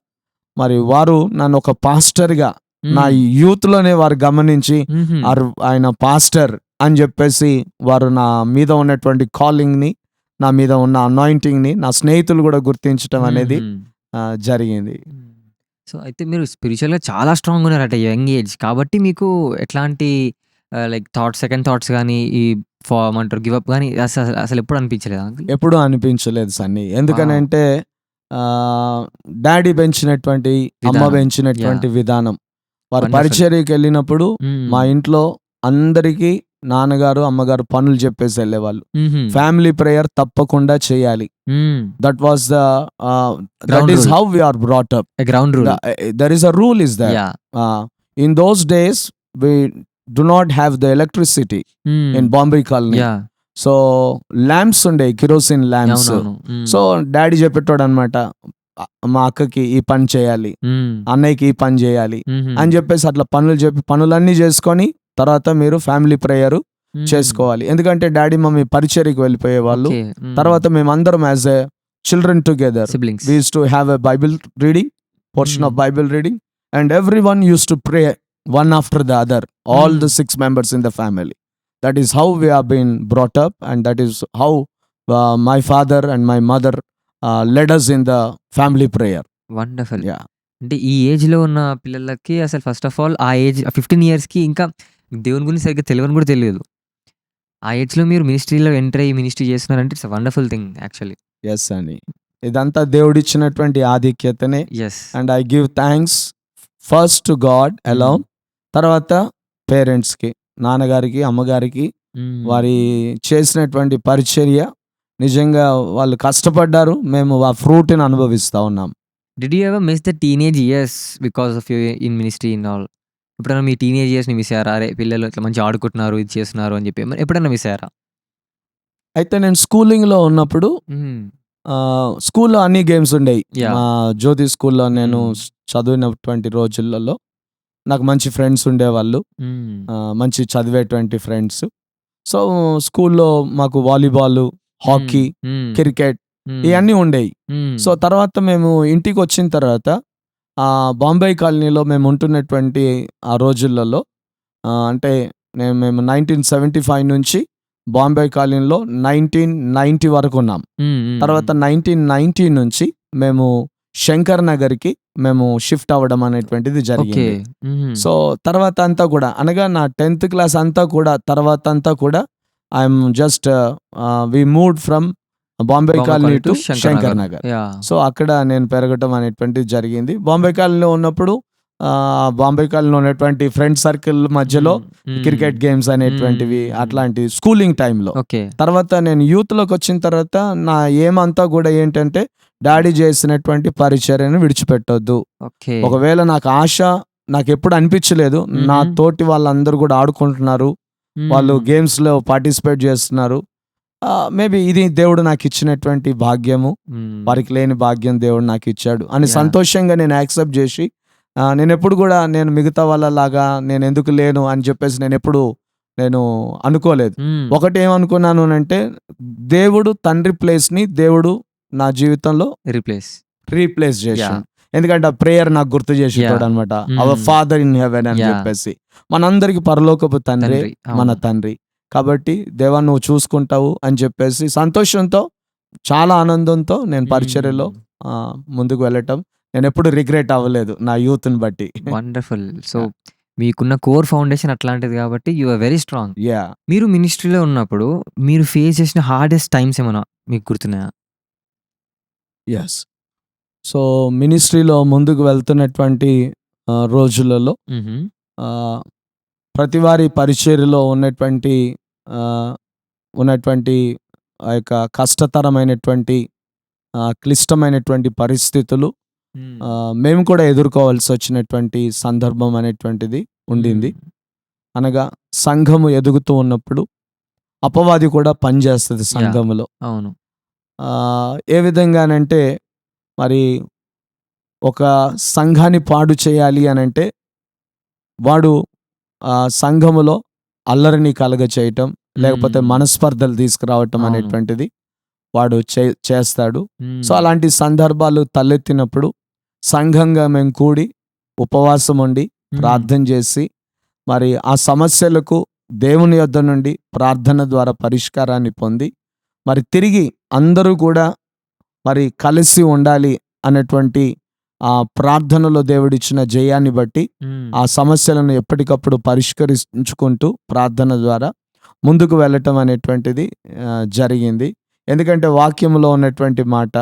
మరి వారు నన్ను ఒక పాస్టర్గా నా యూత్లోనే వారు గమనించి ఆయన పాస్టర్ అని చెప్పేసి వారు నా మీద ఉన్నటువంటి కాలింగ్ని, నా మీద ఉన్న అనాయింటింగ్ని నా స్నేహితులు కూడా గుర్తించడం అనేది జరిగింది. సో అయితే మీరు స్పిరిచువల్గా చాలా స్ట్రాంగ్ ఉన్నారట యంగ్ ఏజ్ కాబట్టి మీకు ఎట్లాంటి లైక్ సెకండ్ థాట్స్ కానీ ఈ ఏమంటారు గివ్ అప్ కానీ అసలు ఎప్పుడు అనిపించలేదు? ఎప్పుడు అనిపించలేదు సన్నీ. ఎందుకనంటే డాడీ పెంచినటువంటి అమ్మ పెంచినటువంటి విధానం, వారు పరిచర్యకి వెళ్ళినప్పుడు మా ఇంట్లో అందరికీ నాన్నగారు అమ్మగారు పనులు చెప్పేసి వెళ్ళేవాళ్ళు. ఫ్యామిలీ ప్రేయర్ తప్పకుండా చేయాలి. That was that is how we are brought up. Ground rule. There is a rule is that in those days we do not have the electricity in Bombay colony. So lamps ఉండే, kerosene lamps. So daddy చెప్పేటోడు అనమాట, మా అక్కకి ఈ పని చేయాలి, అన్నయ్యకి ఈ పని చేయాలి అని చెప్పేసి అట్లా పనులన్నీ చేసుకొని తర్వాత మీరు ఫ్యామిలీ ప్రేయర్ చేసుకోవాలి. ఎందుకంటే డాడీ మమ్మీ పరిచర్యకి వెళ్ళిపోయే వాళ్ళు. తర్వాత మేము అందరం as a children together we used to have a Bible reading, portion of Bible reading, and every one used to pray one after the other, all Mm. the 6 members in the family. That is how we have been brought up, and that is how my father and my mother led us in the family prayer. Wonderful. Yeah. అంటే ఈ ఏజ్‌లో ఉన్న పిల్లలకి అసలు first of all ఆ age 15 ఇయర్స్‌కి ఇంకా దేవుని గురించి సరిగ్గా తెలవని కూడా తెలియదు. ఆ ఏజ్‌లో మీరు మినిస్ట్రీలో ఎంటర్ అయ్యి మినిస్ట్రీ చేస్తున్నారంటే it's a wonderful thing actually. Yes అని. ఇదంతా దేవుడిచ్చినటువంటి ఆధిక్యతనే. Yes. And I give thanks first to God alone. తర్వాత పేరెంట్స్‌కి, నాన్నగారికి, అమ్మగారికి వారి చేసినటువంటి పరిచర్య నిజంగా వాళ్ళు కష్టపడ్డారు. మేము ఆ ఫ్రూట్‌ని అనుభవిస్తా ఉన్నాం. Did you ever miss the teenage years because of you in ministry and all? ఎప్పుడైనా మీ టీనేజ్ ఇయర్స్‌ని మిస్ అయ్యారా? అరే! పిల్లలు ఇట్లా మంచిగా ఆడుకుంటున్నారు, ఇది చేస్తున్నారు అని చెప్పి ఎప్పుడైనా మిస్ అయ్యారా? అయితే నేను స్కూలింగ్‌లో ఉన్నప్పుడు హ్మ్. స్కూల్‌లో అన్ని గేమ్స్ ఉండేయి. యాహ్! మా జ్యోతి స్కూల్‌లో నేను హ్మ్. చదివినటువంటి రోజులలో నాకు మంచి ఫ్రెండ్స్ ఉండేవాళ్ళు. హ్మ్. మంచి చదివేటువంటి ఫ్రెండ్స్. సో, స్కూల్‌లో మాకు వాలీబాలు, హాకీ, హ్మ్. క్రికెట్ హ్మ్. ఇయన్నీ ఉండేయి. హ్మ్. సో, తర్వాత మేము ఇంటికొచ్చిన తర్వాత బాంబే కాలనీలో మేము ఉంటున్నటువంటి ఆ రోజులలో అంటే మేము 1975 నుంచి బాంబే కాలనీలో 1990 వరకు ఉన్నాం. హ్మ్. హ్మ్. తర్వాత 1990 నుంచి మేము శంకర్ నగర్‌కి మేము షిఫ్ట్ అవ్వడం అనేటువంటిది ఓకే. జరిగింది. హుహు. సో, తర్వాత అంతా కూడా అనగా నా 10th క్లాస్ అంతా కూడా తర్వాత అంతా కూడా I'm just we moved from Bombay colony to Shankar Nagar. Yeah! So, అక్కడ నేను పెరగటం అనేటువంటిది జరిగింది. బాంబే కాలనీలో ఉన్నప్పుడు బాంబే కాలనీలో ఉన్నటువంటి ఫ్రెండ్ సర్కిల్ మధ్యలో క్రికెట్ గేమ్స్ అనేటువంటివి అట్లాంటి స్కూలింగ్ టైంలో. ఓకే. తర్వాత నేను యూత్‌లోకి వచ్చిన తర్వాత నా ఎయిమ్ అంతా కూడా ఏంటంటే డాడీ చేసినటువంటి పరిచర్యను విడిచిపెట్టొద్దు. ఓకే. ఒకవేళ నాకు ఆశ నాకెప్పుడు అనిపించలేదు. నా తోటి వాళ్ళందరూ కూడా ఆడుకుంటున్నారు. వాళ్ళు గేమ్స్‌లో పార్టిసిపేట్ చేస్తున్నారు. మేబీ ఇది దేవుడు నాకిచ్చినటువంటి భాగ్యము. వారికి లేని భాగ్యం దేవుడు నాకిచ్చాడు అని యాహ్! సంతోషంగా నేను యాక్సెప్ట్ చేసి నేనెప్పుడు కూడా నేను మిగతా వాళ్ళలాగా నేనెందుకు లేను అని చెప్పేసి నేను అనుకోలేదు. ఒకటి ఏమనుకున్నాను అనంటే దేవుడు తండ్రి ప్లేస్‌ని దేవుడు నా జీవితంలో రీప్లేస్ చేసిండు. ఎందుకంటే ఆ ప్రేయర్ నాకు గుర్తు చేసేటోడనమాట. అవర్ ఫాదర్ ఇన్ హెవెన్ అని చెప్పేసి. మనందరికి పరలోకపు తండ్రే మన తండ్రి. కాబట్టి దేవా నువ్వు చూసుకుంటావు అని చెప్పేసి సంతోషంతో చాలా ఆనందంతో నేను పరిచర్యలో ముందుకు వెళ్ళటం నేనెప్పుడు రిగ్రెట్ అవ్వలేదు నా యూత్‌ని బట్టి. వండర్‌ఫుల్. సో, మీకున్న కోర్ ఫౌండేషన్ అట్లాంటిది కాబట్టి you are very strong. Yeah! మీరు మినిస్ట్రీలో ఉన్నప్పుడు మీరు ఫేస్ చేసిన హార్డెస్ట్ టైమ్స్ ఏమన్నా మీకు గుర్తున్నాయా? యెస్. సో, మినిస్ట్రీలో ముందుకు వెళ్తున్నటువంటి రోజులలో హుహు. ప్రతివారి పరిచర్యలో ఉన్నటువంటి ఆ యొక్క కష్టతరమైనటువంటి క్లిష్టమైనటువంటి పరిస్థితులు మేము కూడా ఎదుర్కోవాల్సి వచ్చినటువంటి సందర్భం అనేటువంటిది ఉండింది. అనగా సంఘము ఎదుగుతూ ఉన్నప్పుడు అపవాది కూడా పనిచేస్తుంది సంఘములో. అవును. ఏ విధంగానంటే మరి ఒక సంఘాన్ని పాడు చేయాలి అనంటే వాడు సంఘములో అల్లరిని కలగచేయటం లేకపోతే మనస్పర్ధలు తీసుకురావటం అనేటువంటిది వాడు చేస్తాడు. సో, అలాంటి సందర్భాలు తలెత్తినప్పుడు సంఘంగా మేము కూడి ఉపవాసం ఉండి ప్రార్థన చేసి మరి ఆ సమస్యలకు దేవుని యొద్ద నుండి ప్రార్థన ద్వారా పరిష్కారాన్ని పొంది మరి తిరిగి అందరూ కూడా మరి కలిసి ఉండాలి అనేటువంటి ఆ ప్రార్థనలో దేవుడిచ్చిన జయాన్ని బట్టి ఆ సమస్యలను ఎప్పటికప్పుడు పరిష్కరించుకుంటూ ప్రార్థన ద్వారా ముందుకు వెళ్ళటం అనేటువంటిది జరిగింది. ఎందుకంటే వాక్యములో ఉన్నటువంటి మాట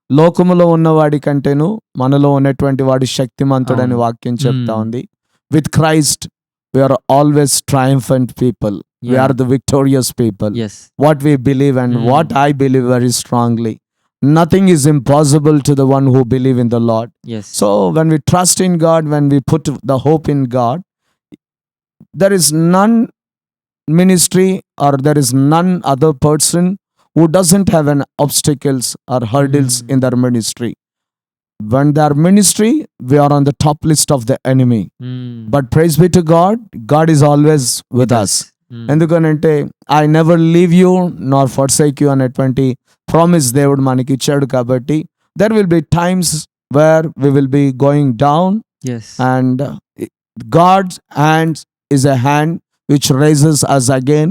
లోకములో ఉన్నవాడి కంటేను మనలో ఉన్నటువంటి వాడు శక్తిమంతుడని వాక్యం చెప్తా ఉంది. With Christ we are always triumphant people. We are the victorious people. Yes. What we believe and what I believe very strongly. Nothing is impossible to the one who believe in the Lord. Yes. So when we trust in God, when we put the hope in God, there is none ministry or there is none other person who doesn't have an obstacles or hurdles in their ministry. When their ministry, we are on the top list of the enemy. But praise be to God, God is always with us. ఎందుకనంటే I never leave you nor forsake you అనేటువంటి promise దేవుడు మనకి ఇచ్చాడు కాబట్టి there will be times where we will be going down Yes. And God's hand is a hand which raises us again,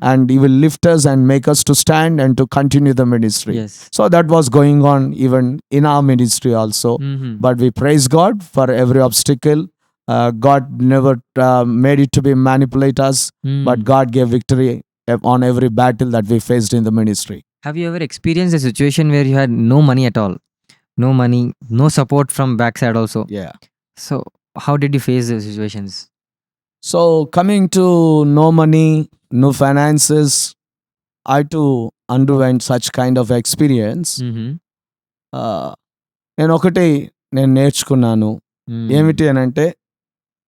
and He will lift us and make us to stand and to continue the ministry. Yes. So that was going on even in our ministry also. Mhm. But we praise God for every obstacle. God never made it to be manipulate us, but Mm. God gave victory on every battle that we faced in the ministry. Have you ever experienced a situation where you had no money at all? No money, no support from backside also. Yeah. So how did you face those situations? So coming to no money, no finances, I too underwent such kind of experience. Mhm. నేను ఒకటి నేను నేర్చుకున్నాను. Mm. ఏమిటి అని అంటే,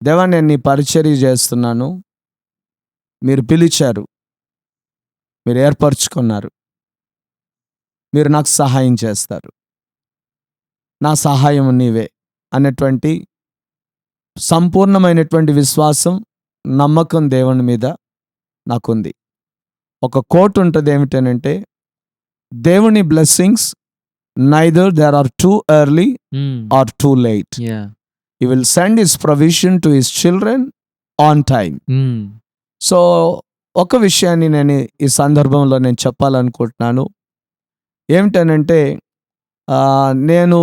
దేవా నేను నీ పరిచర్య చేస్తున్నాను, మీరు పిలిచారు, మీరు ఏర్పరచుకున్నారు, మీరు నాకు సహాయం చేస్తారు, నా సహాయం నీవే అనేటువంటి సంపూర్ణమైనటువంటి విశ్వాసం, నమ్మకం దేవుని మీద నాకుంది. ఒక కోట్ ఉంటుంది ఏమిటనంటే, దేవుని blessings neither there are too early Mm. Are too late. Yeah. He will send his provision to his children on time. Mm. So ఒక విషయాన్ని నేను ఈ సందర్భంలో నేను చెప్పాలనుకుంటున్నాను. ఏమిటనంటే నేను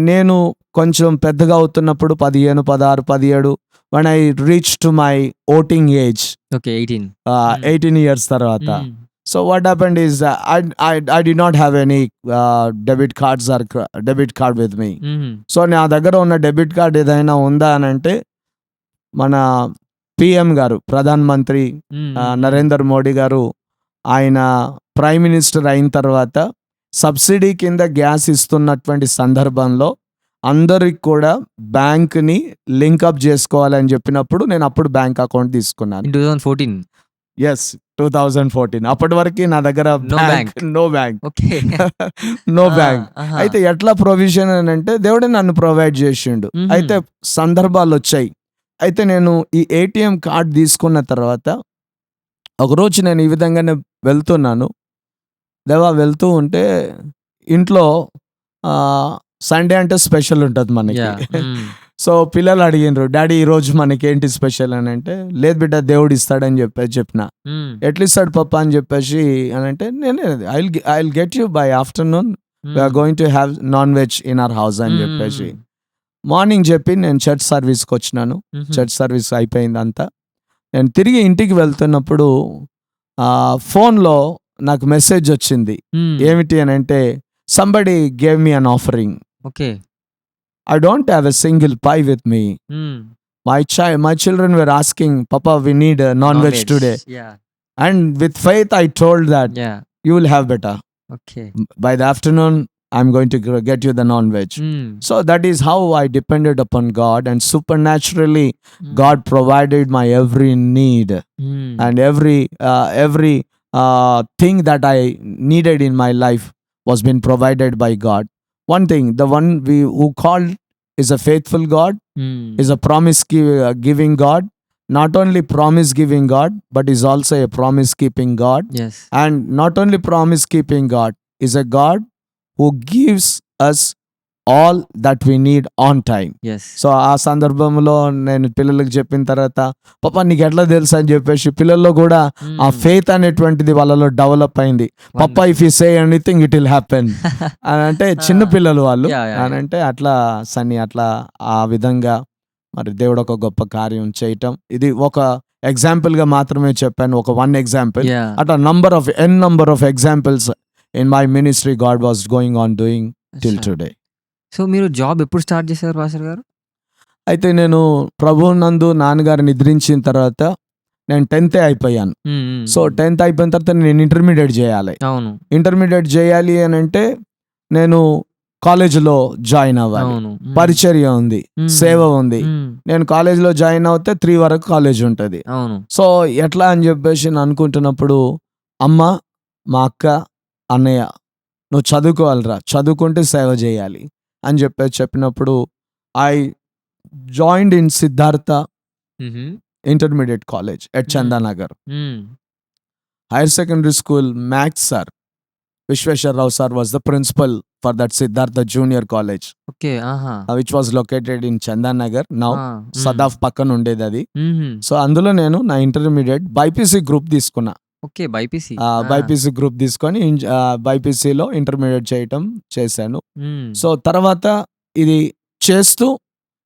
నేను కొంచెం పెద్దగా అవుతున్నప్పుడు 15, 16, 17 when I reached to my voting age, Okay, 18. 18 years తర్వాత. Mm. So what happened is I did not have any debit cards or debit card with me. Mhm. So నా దగ్గర ఉన్న డెబిట్ కార్డ్ ఏదైనా ఉందా అని అంటే, మన పిఎం గారు, ప్రధాన మంత్రి Mm. నరేంద్ర మోడీ గారు, ఆయన ప్రైమ్ మినిస్టర్ అయిన తర్వాత సబ్సిడీ కింద గ్యాస్ ఇస్తున్నటువంటి సందర్భంలో అందరికి కూడా బ్యాంక్ని లింకప్ చేసుకోవాలని చెప్పినప్పుడు నేను అప్పుడు బ్యాంక్ అకౌంట్ తీసుకున్నాను. In 2014. ఎస్, 2014. అప్పటి వరకు నా దగ్గర No bank. No bank Okay. No Ah, bank. aha. అయితే ఎట్లా ప్రొవిజన్ అని అంటే, దేవుడే నన్ను ప్రొవైడ్ చేసిండు. Mhm. అయితే సందర్భాలు వచ్చాయి. అయితే నేను ఈ ఏటీఎం కార్డ్ తీసుకున్న తర్వాత ఒకరోజు నేను ఈ విధంగానే వెళ్తున్నాను. దేవా వెళ్తూ ఉంటే ఇంట్లో సండే అంటే స్పెషల్ ఉంటుంది మనకి. Yeah. Mm. సో పిల్లలు అడిగినారు, డాడీ ఈరోజు మనకి ఏంటి స్పెషల్ అని అంటే, లేదు బిడ్డ దేవుడు ఇస్తాడని చెప్పిన. Mm. ఎట్లా ఇస్తాడు పప్ప అని చెప్పేసి అని అంటే, నేను I will get you by afternoon, we're going to have non veg in our house అని చెప్పేసి మార్నింగ్ చెప్పి నేను చర్చ్ సర్వీస్కి వచ్చినాను. Mhm. చర్చ్ సర్వీస్ అయిపోయింది అంతా. నేను తిరిగి ఇంటికి వెళ్తున్నప్పుడు ఫోన్లో నాకు మెసేజ్ వచ్చింది. Mm. ఏమిటి అని అంటే, somebody gave me an offering. Okay. I don't have a single pie with me. Mm. My children were asking, Papa, we need a non-veg today. Yeah. And with faith, I told that Yeah. you will have better. Okay. By the afternoon, I'm going to get you the non-veg. Mm. So that is how I depended upon God, and supernaturally, Mm. God provided my every need Mm. and every thing that I needed in my life was been provided by God. One thing, the one who called is a faithful God, Mm. is a promise giving God. Not only promise giving God, but is also a promise keeping God. Yes. And not only promise keeping God, is a God who gives us all that we need on time. Yes. So ఆ సందర్భంలో నేను పిల్లలకు చెప్పిన తర్వాత, పాప నీకు ఎట్లా తెలుసు అని చెప్పేసి పిల్లల్లో కూడా ఆ ఫెయిత్ అనేటువంటిది వాళ్ళలో డెవలప్ అయింది. పప్ప if you say anything it will happen అని అంటే, చిన్న పిల్లలు వాళ్ళు Yeah, yeah, అని అంటే, అట్లా సన్ని అట్లా ఆ విధంగా మరి దేవుడు ఒక గొప్ప కార్యం చేయటం. ఇది ఒక ఎగ్జాంపుల్ గా మాత్రమే చెప్పాను, ఒక వన్ ఎగ్జాంపుల్. Yeah. అట్లా number of examples in my ministry God was going on doing till Sure. today. So మీరు జాబ్ ఎప్పుడు స్టార్ట్ చేశారు పాస్టర్ గారు? అయితే నేను ప్రభువు నందు నాన్నగారు నిద్రించిన తర్వాత నేను 10th అయిపోయాను. సో 10th అయిపోయిన తర్వాత నేను ఇంటర్మీడియట్ చేయాలి. అవును. ఇంటర్మీడియట్ చేయాలి అని అంటే నేను కాలేజీలో జాయిన్ అవ్వాలి. అవును. పరిచర్య ఉంది, Mm. సేవ ఉంది. Mm. నేను కాలేజీలో జాయిన్ అవుతే 3 వరకు కాలేజ్ ఉంటుంది. అవును. సో ఎట్లా అని చెప్పేసి నేను అనుకుంటున్నప్పుడు, అమ్మ, మా అక్క, అన్నయ్య, నువ్వు చదువుకోవాలిరా, చదువుకుంటే సేవ చేయాలి అని చెప్పినప్పుడు I joined in Siddhartha Mhm. Intermediate college at Chandanagar. Mm. Hire secondary school maths sir Vishweshwarrao sir was the principal for that Siddhartha Junior College, okay. ఆహా! which was located in Chandan Nagar. Now ఆ! సదాఫ్ పక్కన ఉండేది అది. హుహు. So అందులో నేను నా intermediate BiPC group తీసుకున్నా. ఓకే. బైపీసీ. బైపీసీ గ్రూప్ తీసుకొని బైపీసీలో ఇంటర్మీడియట్ చేశాను. హ్మ్. సో తర్వాత ఇది చేస్తూ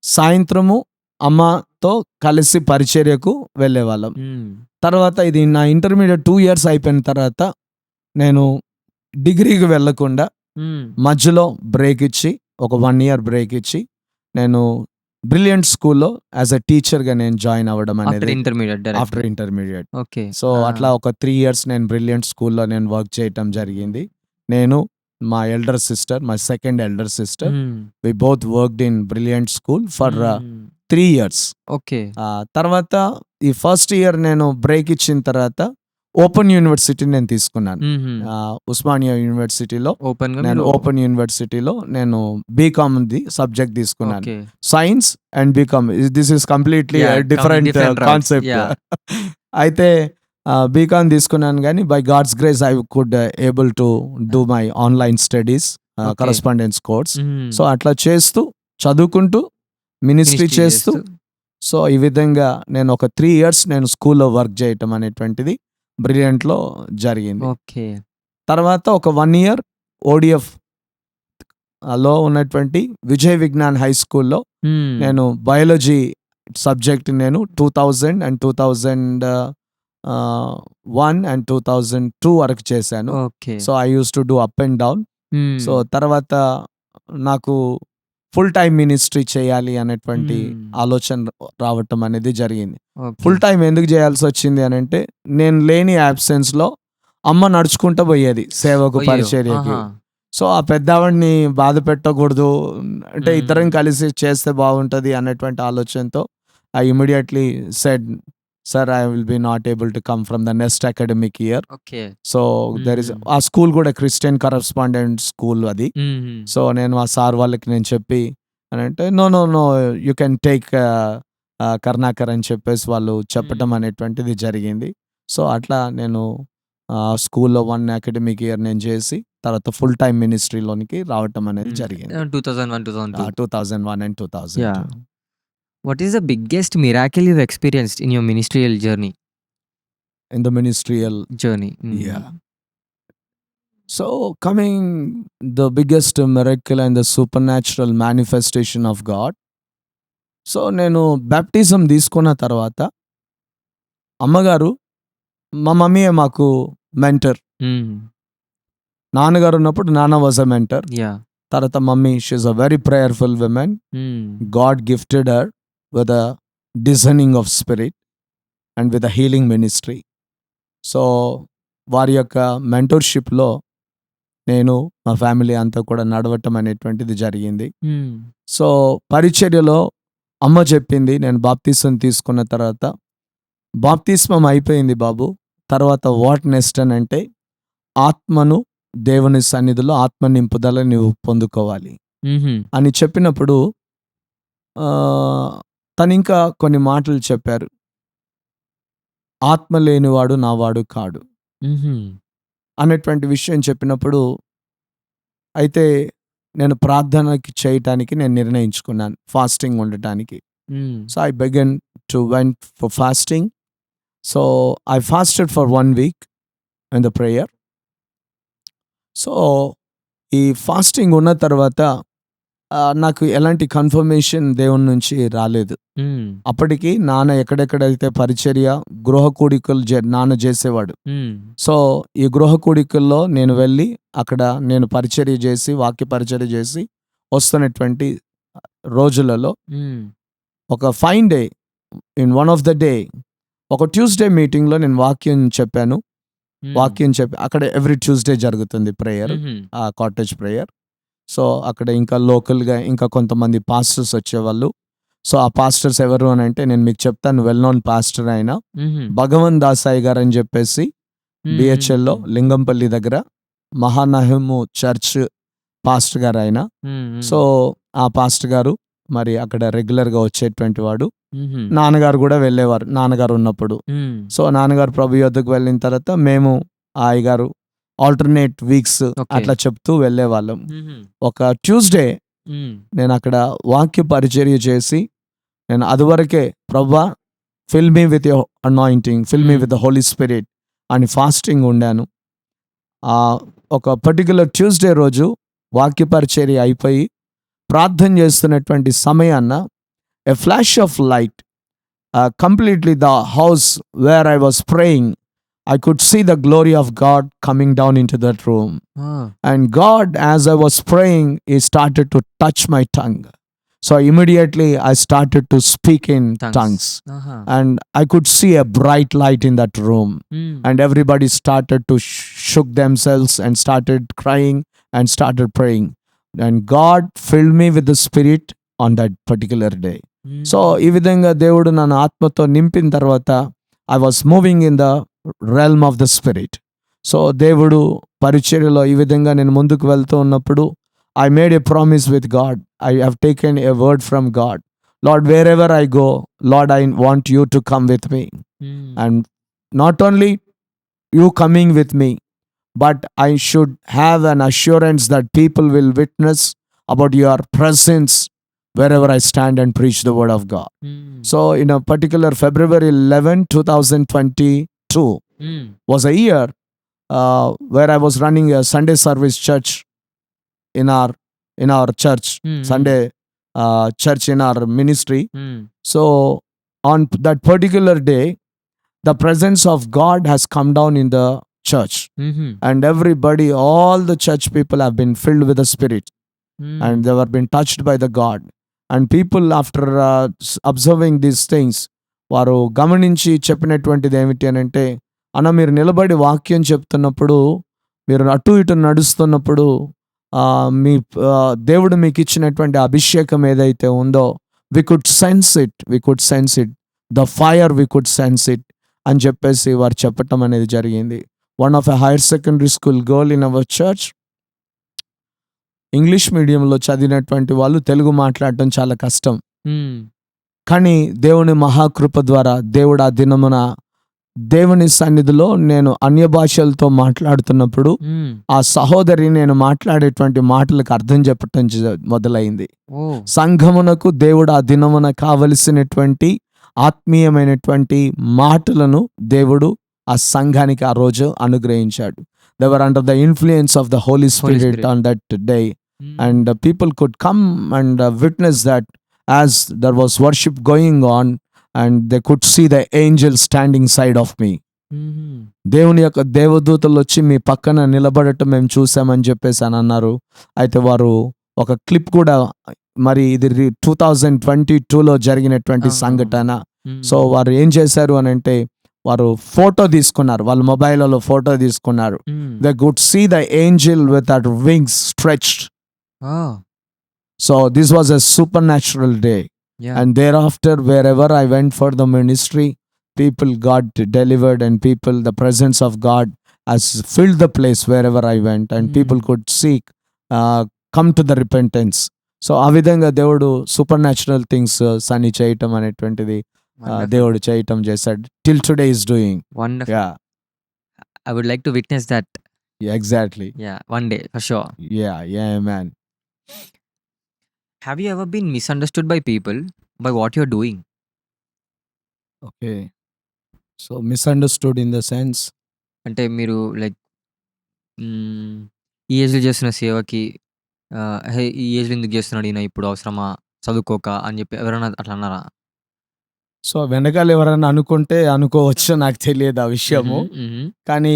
సాయంత్రము అమ్మతో కలిసి పరిచర్యకు వెళ్ళేవాళ్ళం. హ్మ్. తర్వాత ఇది నా ఇంటర్మీడియట్ 2 years అయిపోయిన తర్వాత నేను డిగ్రీకి వెళ్ళకుండా హ్మ్. మధ్యలో బ్రేక్ ఇచ్చి ఒక 1 year బ్రేక్ ఇచ్చి నేను బ్రిలియంట్ స్కూల్లో యాజ్ ఎ టీచర్గా నేను జాయిన్ అవ్వడం ఆఫ్టర్ అనేది intermediate direct. After intermediate. Okay. So అట్లా ఒక 3 years నేను బ్రిలియంట్ స్కూల్లో నేను వర్క్ చేయటం జరిగింది. నేను మా elder sister, my second elder sister, we both worked in Brilliant School for 3 years. Okay. తర్వాత ఈ ఫస్ట్ ఇయర్ నేను బ్రేక్ ఇచ్చిన తర్వాత ఓపెన్ యూనివర్సిటీ నేను తీసుకున్నాను. ఉస్మానియా యూనివర్సిటీలో ఓపెన్‌గా నేను మీరు ఓపెన్ యూనివర్సిటీలో నేను బీకామ్ సబ్జెక్ట్ తీసుకున్నాను. Okay. Science and BCom, this is completely Yeah, different different routes. Concept. Yeah. అయితే బీకామ్ తీసుకున్నాను కానీ by God's grace I could able to do my online studies, Okay. Correspondence course. Hmm. So అట్లా చేస్తూ చదువుకుంటూ ministry చేస్తూ, so ఈ విధంగా నేను ఒక 3 years నేను స్కూల్లో వర్క్ చేయటం అనేటువంటిది బ్రిలియంట్లో జరిగింది. ఓకే. తర్వాత ఒక 1 year ఓడిఎఫ్ లో ఉన్నటువంటి విజయ్ విజ్ఞాన్ హై స్కూల్లో హ్మ్. నేను బయాలజీ సబ్జెక్ట్ నేను 2000 అండ్ 2001 అండ్ 2002 వరకు చేశాను. Okay. So I use to do up and down. హ్మ్. సో తర్వాత నాకు ఫుల్ టైం మినిస్ట్రీ చేయాలి అనేటువంటి ఆలోచన రావటం అనేది జరిగింది. ఓకే. ఫుల్ టైం ఎందుకు చేయాల్సి వచ్చింది అని అంటే నేను లేని absence లో అమ్మ నడుచుకుంటూ పోయేది సేవకు, అయ్యో! పరిచర్యకి. ఆహా! సో ఆ పెద్దవాడిని బాధ పెట్టకూడదు, అంటే ఇద్దరం మ్మ్. కలిసి చేస్తే బాగుంటుంది అనేటువంటి ఆలోచనతో I immediately said, sir I will be not able to come from the next academic year. Okay. So there is ఆ స్కూల్ కూడా క్రిస్టియన్ కరస్పాండెంట్ స్కూల్ అది. హ్మ్. సో నేను ఆ సార్ వాళ్ళకి నేను చెప్పి అని అంటే no no no you can take Karunakar అని చెప్పేసి వాళ్ళు చెప్పటం అనేటువంటిది జరిగింది. సో అట్లా నేను స్కూల్లో 1 academic year నేను చేసి తర్వాత ఫుల్ టైం మినిస్ట్రీలోనికి రావటం అనేది జరిగింది. 2001, 2002. 2001 and 2002. Yeah. What is the biggest miracle you've experienced in your ministerial journey? In the ministerial, Journey. yeah. So coming the biggest miracle and the supernatural manifestation of God. So నేను baptism తీసుకున్న తర్వాత అమ్మగారు, మా మమ్మీయే మాకు mentor. నాన్నగారు ఉన్నప్పుడు నాన్న was a mentor. Yeah. తర్వాత mummy, she's a very prayerful women. God gifted her with a discerning of spirit and with a healing ministry. So వారి యొక్క మెంటర్షిప్లో నేను మా ఫ్యామిలీ అంతా కూడా నడవటం అనేటువంటిది జరిగింది. సో పరిచర్యలో అమ్మ చెప్పింది, నేను బాప్తిస్మం తీసుకున్న తర్వాత, బాప్తిస్మం అయిపోయింది బాబు, తర్వాత వాట్ నెక్స్ట్ అని అంటే ఆత్మను దేవుని సన్నిధిలో ఆత్మ నింపుదల నువ్వు పొందుకోవాలి అని చెప్పినప్పుడు తను ఇంకా కొన్ని మాటలు చెప్పారు. ఆత్మ లేనివాడు నావాడు కాడు అనేటువంటి విషయం చెప్పినప్పుడు అయితే నేను ప్రార్థనకి చేయటానికి నేను నిర్ణయించుకున్నాను, ఫాస్టింగ్ ఉండటానికి. So I began to went for fasting. So I fasted for 1 week in the prayer. So ఈ ఫాస్టింగ్ ఉన్న తర్వాత నాకు ఎలాంటి కన్ఫర్మేషన్ దేవుని నుంచి రాలేదు. అప్పటికి నాన్న ఎక్కడెక్కడైతే పరిచర్య గృహ కూడికలు నాన్న చేసేవాడు. సో ఈ గృహ కూడికల్లో నేను వెళ్ళి అక్కడ నేను పరిచర్య చేసి వాక్య పరిచర్య చేసి వస్తున్నటువంటి రోజులలో ఒక fine day in one of the day, ఒక ట్యూస్డే మీటింగ్లో నేను వాక్యం చెప్పి అక్కడ ఎవ్రీ ట్యూస్డే జరుగుతుంది ప్రేయర్, ఆ కాటేజ్ ప్రేయర్. సో అక్కడ ఇంకా లోకల్గా ఇంకా కొంతమంది పాస్టర్స్ వచ్చేవాళ్ళు. సో ఆ పాస్టర్స్ ఎవరు అని అంటే నేను మీకు చెప్తాను, వెల్ నోన్ పాస్టర్ అయిన భగవన్ దాసాయి గారు అని చెప్పేసి బిహెచ్ఎల్లో లింగంపల్లి దగ్గర మహానహము చర్చ్ పాస్టర్ గారు ఆయన. సో ఆ పాస్టర్ గారు మరి అక్కడ రెగ్యులర్గా వచ్చేటువంటి వాడు. నాన్నగారు కూడా వెళ్ళేవారు నాన్నగారు ఉన్నప్పుడు. సో నాన్నగారు ప్రభు యొద్దకు వెళ్ళిన తర్వాత మేము అయ్యగారు ఆల్టర్నేట్ వీక్స్ ఓకే. అట్లా చెప్తూ వెళ్ళేవాళ్ళం. హుహు. ఒక ట్యూస్డే హ్మ్. నేను అక్కడ వాక్య పరిచర్య చేసి నేను అదివరకే ప్రభువా fill me with your anointing, fill me with the Holy Spirit అని ఫాస్టింగ్ ఉండాను. ఒక పర్టిక్యులర్ ట్యూస్డే రోజు వాక్య పరిచర్య అయిపోయి ప్రార్థన చేస్తున్నటువంటి సమయాన్న a flash of light completely the house where I was praying, I could see the glory of God coming down into that room. ఆ! And God, as I was praying, He started to touch my tongue. So immediately I started to speak in tongues. ఆహా! And I could see a bright light in that room. హ్మ్. And everybody started to shook themselves and started crying and started praying. And God filled me with the Spirit on that particular day. Hmm. So ఈ విధంగా దేవుడు నన్ను ఆత్మతో నింపిన తర్వాత I was moving in the realm of the spirit. So దేవుడు పరిచర్యలో ఈ విధంగా నేను ముందుకు వెళ్తూ ఉన్నప్పుడు I made a promise with God. I have taken a word from God. Lord, wherever I go, Lord, I want you to come with me. Hmm. And not only you coming with me, but I should have an assurance that people will witness about your presence wherever I stand and preach the word of God. హ్మ్. So in a particular February 11, 2022 హ్మ్. was a year where I was running a Sunday service church in our church, హ్మ్. Sunday church in our ministry. హ్మ్. So on that particular day, the presence of God has come down in the church, హుహు. and everybody, all the church people have been filled with the Spirit, హ్మ్. and they were been touched by the God. And people after observing these things, వారు గమనించి చెప్పినటువంటిది ఏమిటి అని అంటే, అన్న మీరు నిలబడి వాక్యం చెప్తున్నప్పుడు, మీరు అటు ఇటు నడుస్తున్నప్పుడు మీ దేవుడు మీకు ఇచ్చినటువంటి అభిషేకం ఏదైతే ఉందో, we could sense it, the fire we could sense it అని చెప్పేసి వారు చెప్పటం అనేది జరిగింది. One of a higher secondary school girl in our church, English మీడియంలో చదివినటువంటి వాళ్ళు తెలుగు మాట్లాడటం చాలా కష్టం. హ్మ్. కానీ దేవుని మహాకృప ద్వారా దేవుడు ఆ దినమున దేవుని సన్నిధిలో నేను అన్య భాషలతో మాట్లాడుతున్నప్పుడు హ్మ్. ఆ సహోదరి నేను మాట్లాడేటువంటి మాటలకు అర్థం చెప్పటం మొదలైంది. ఓహ్! సంఘమునకు దేవుడు ఆ దినమున కావలసినటువంటి ఆత్మీయమైనటువంటి మాటలను దేవుడు ఆ సంఘానికి ఆ రోజు అనుగ్రహించాడు. They were under the influence of the Holy Spirit on that day. హ్మ్. And people could come and witness that as there was worship going on, and they could see the angel standing side of me. హుహు. దేవుని యొక్క దేవదూతలు వచ్చి మీ పక్కన నిలబడటం మేము చూసామని చెప్పేసి అని అన్నారు. అయితే వారు ఒక క్లిప్ కూడా, మరి ఇది 2022లో జరిగినటువంటి సంఘటన. హ్మ్. సో వారు ఏం చేశారు అని అంటే, వారు ఫోటో తీసుకున్నారు, వాళ్ళ మొబైల్లో ఫోటో తీసుకున్నారు. హ్మ్. They could see the angel with that wings stretched. ఆ! So this was a supernatural day. Yeah! And thereafter, wherever I went for the ministry, people got delivered, and the presence of God has filled the place wherever I went, and people could seek, come to the repentance. So ఆ విధంగా దేవుడు super natural things సన్ని చేయటం అనేటువంటిది wonderful. దేవుడు చేయటం చేశాడు. Till today is doing. Wonderful. Yeah, I would like to witness that. Exactly. Yeah, one day for sure. Yeah man. Have you ever been misunderstood by people by what you're doing? Okay. So misunderstood in the sense, అంటే మీరు like ఈ ఏజ్‌లో చేస్తున్న సేవకి హే! ఈ ఏజ్‌లో ఎందుకు చేస్తున్నాడు ఈయన ఇప్పుడు అవసరమా? చదువుకోక అని చెప్పి ఎవరైనా అట్లా అన్నారా? సో వెనకాల ఎవరైనా అనుకుంటే అనుకోవచ్చు, నాకు తెలియదు ఆ విషయము. హుహు. హుహు. కానీ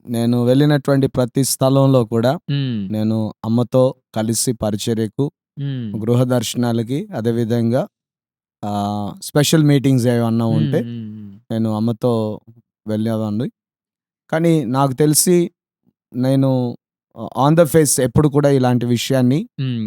నేను వెళ్ళినటువంటి ప్రతి స్థలంలో కూడా హ్మ్. నేను అమ్మతో కలిసి పరిచర్యకు, హ్మ్. గృహ దర్శనాలకి, అదేవిధంగా స్పెషల్ మీటింగ్స్ ఏమన్నా హ్మ్. ఉంటే హ్మ్. నేను అమ్మతో వెళ్ళేవాడిని. కానీ నాకు తెలిసి నేను ఆన్ ద ఫేస్ ఎప్పుడు కూడా ఇలాంటి విషయాన్ని హ్మ్.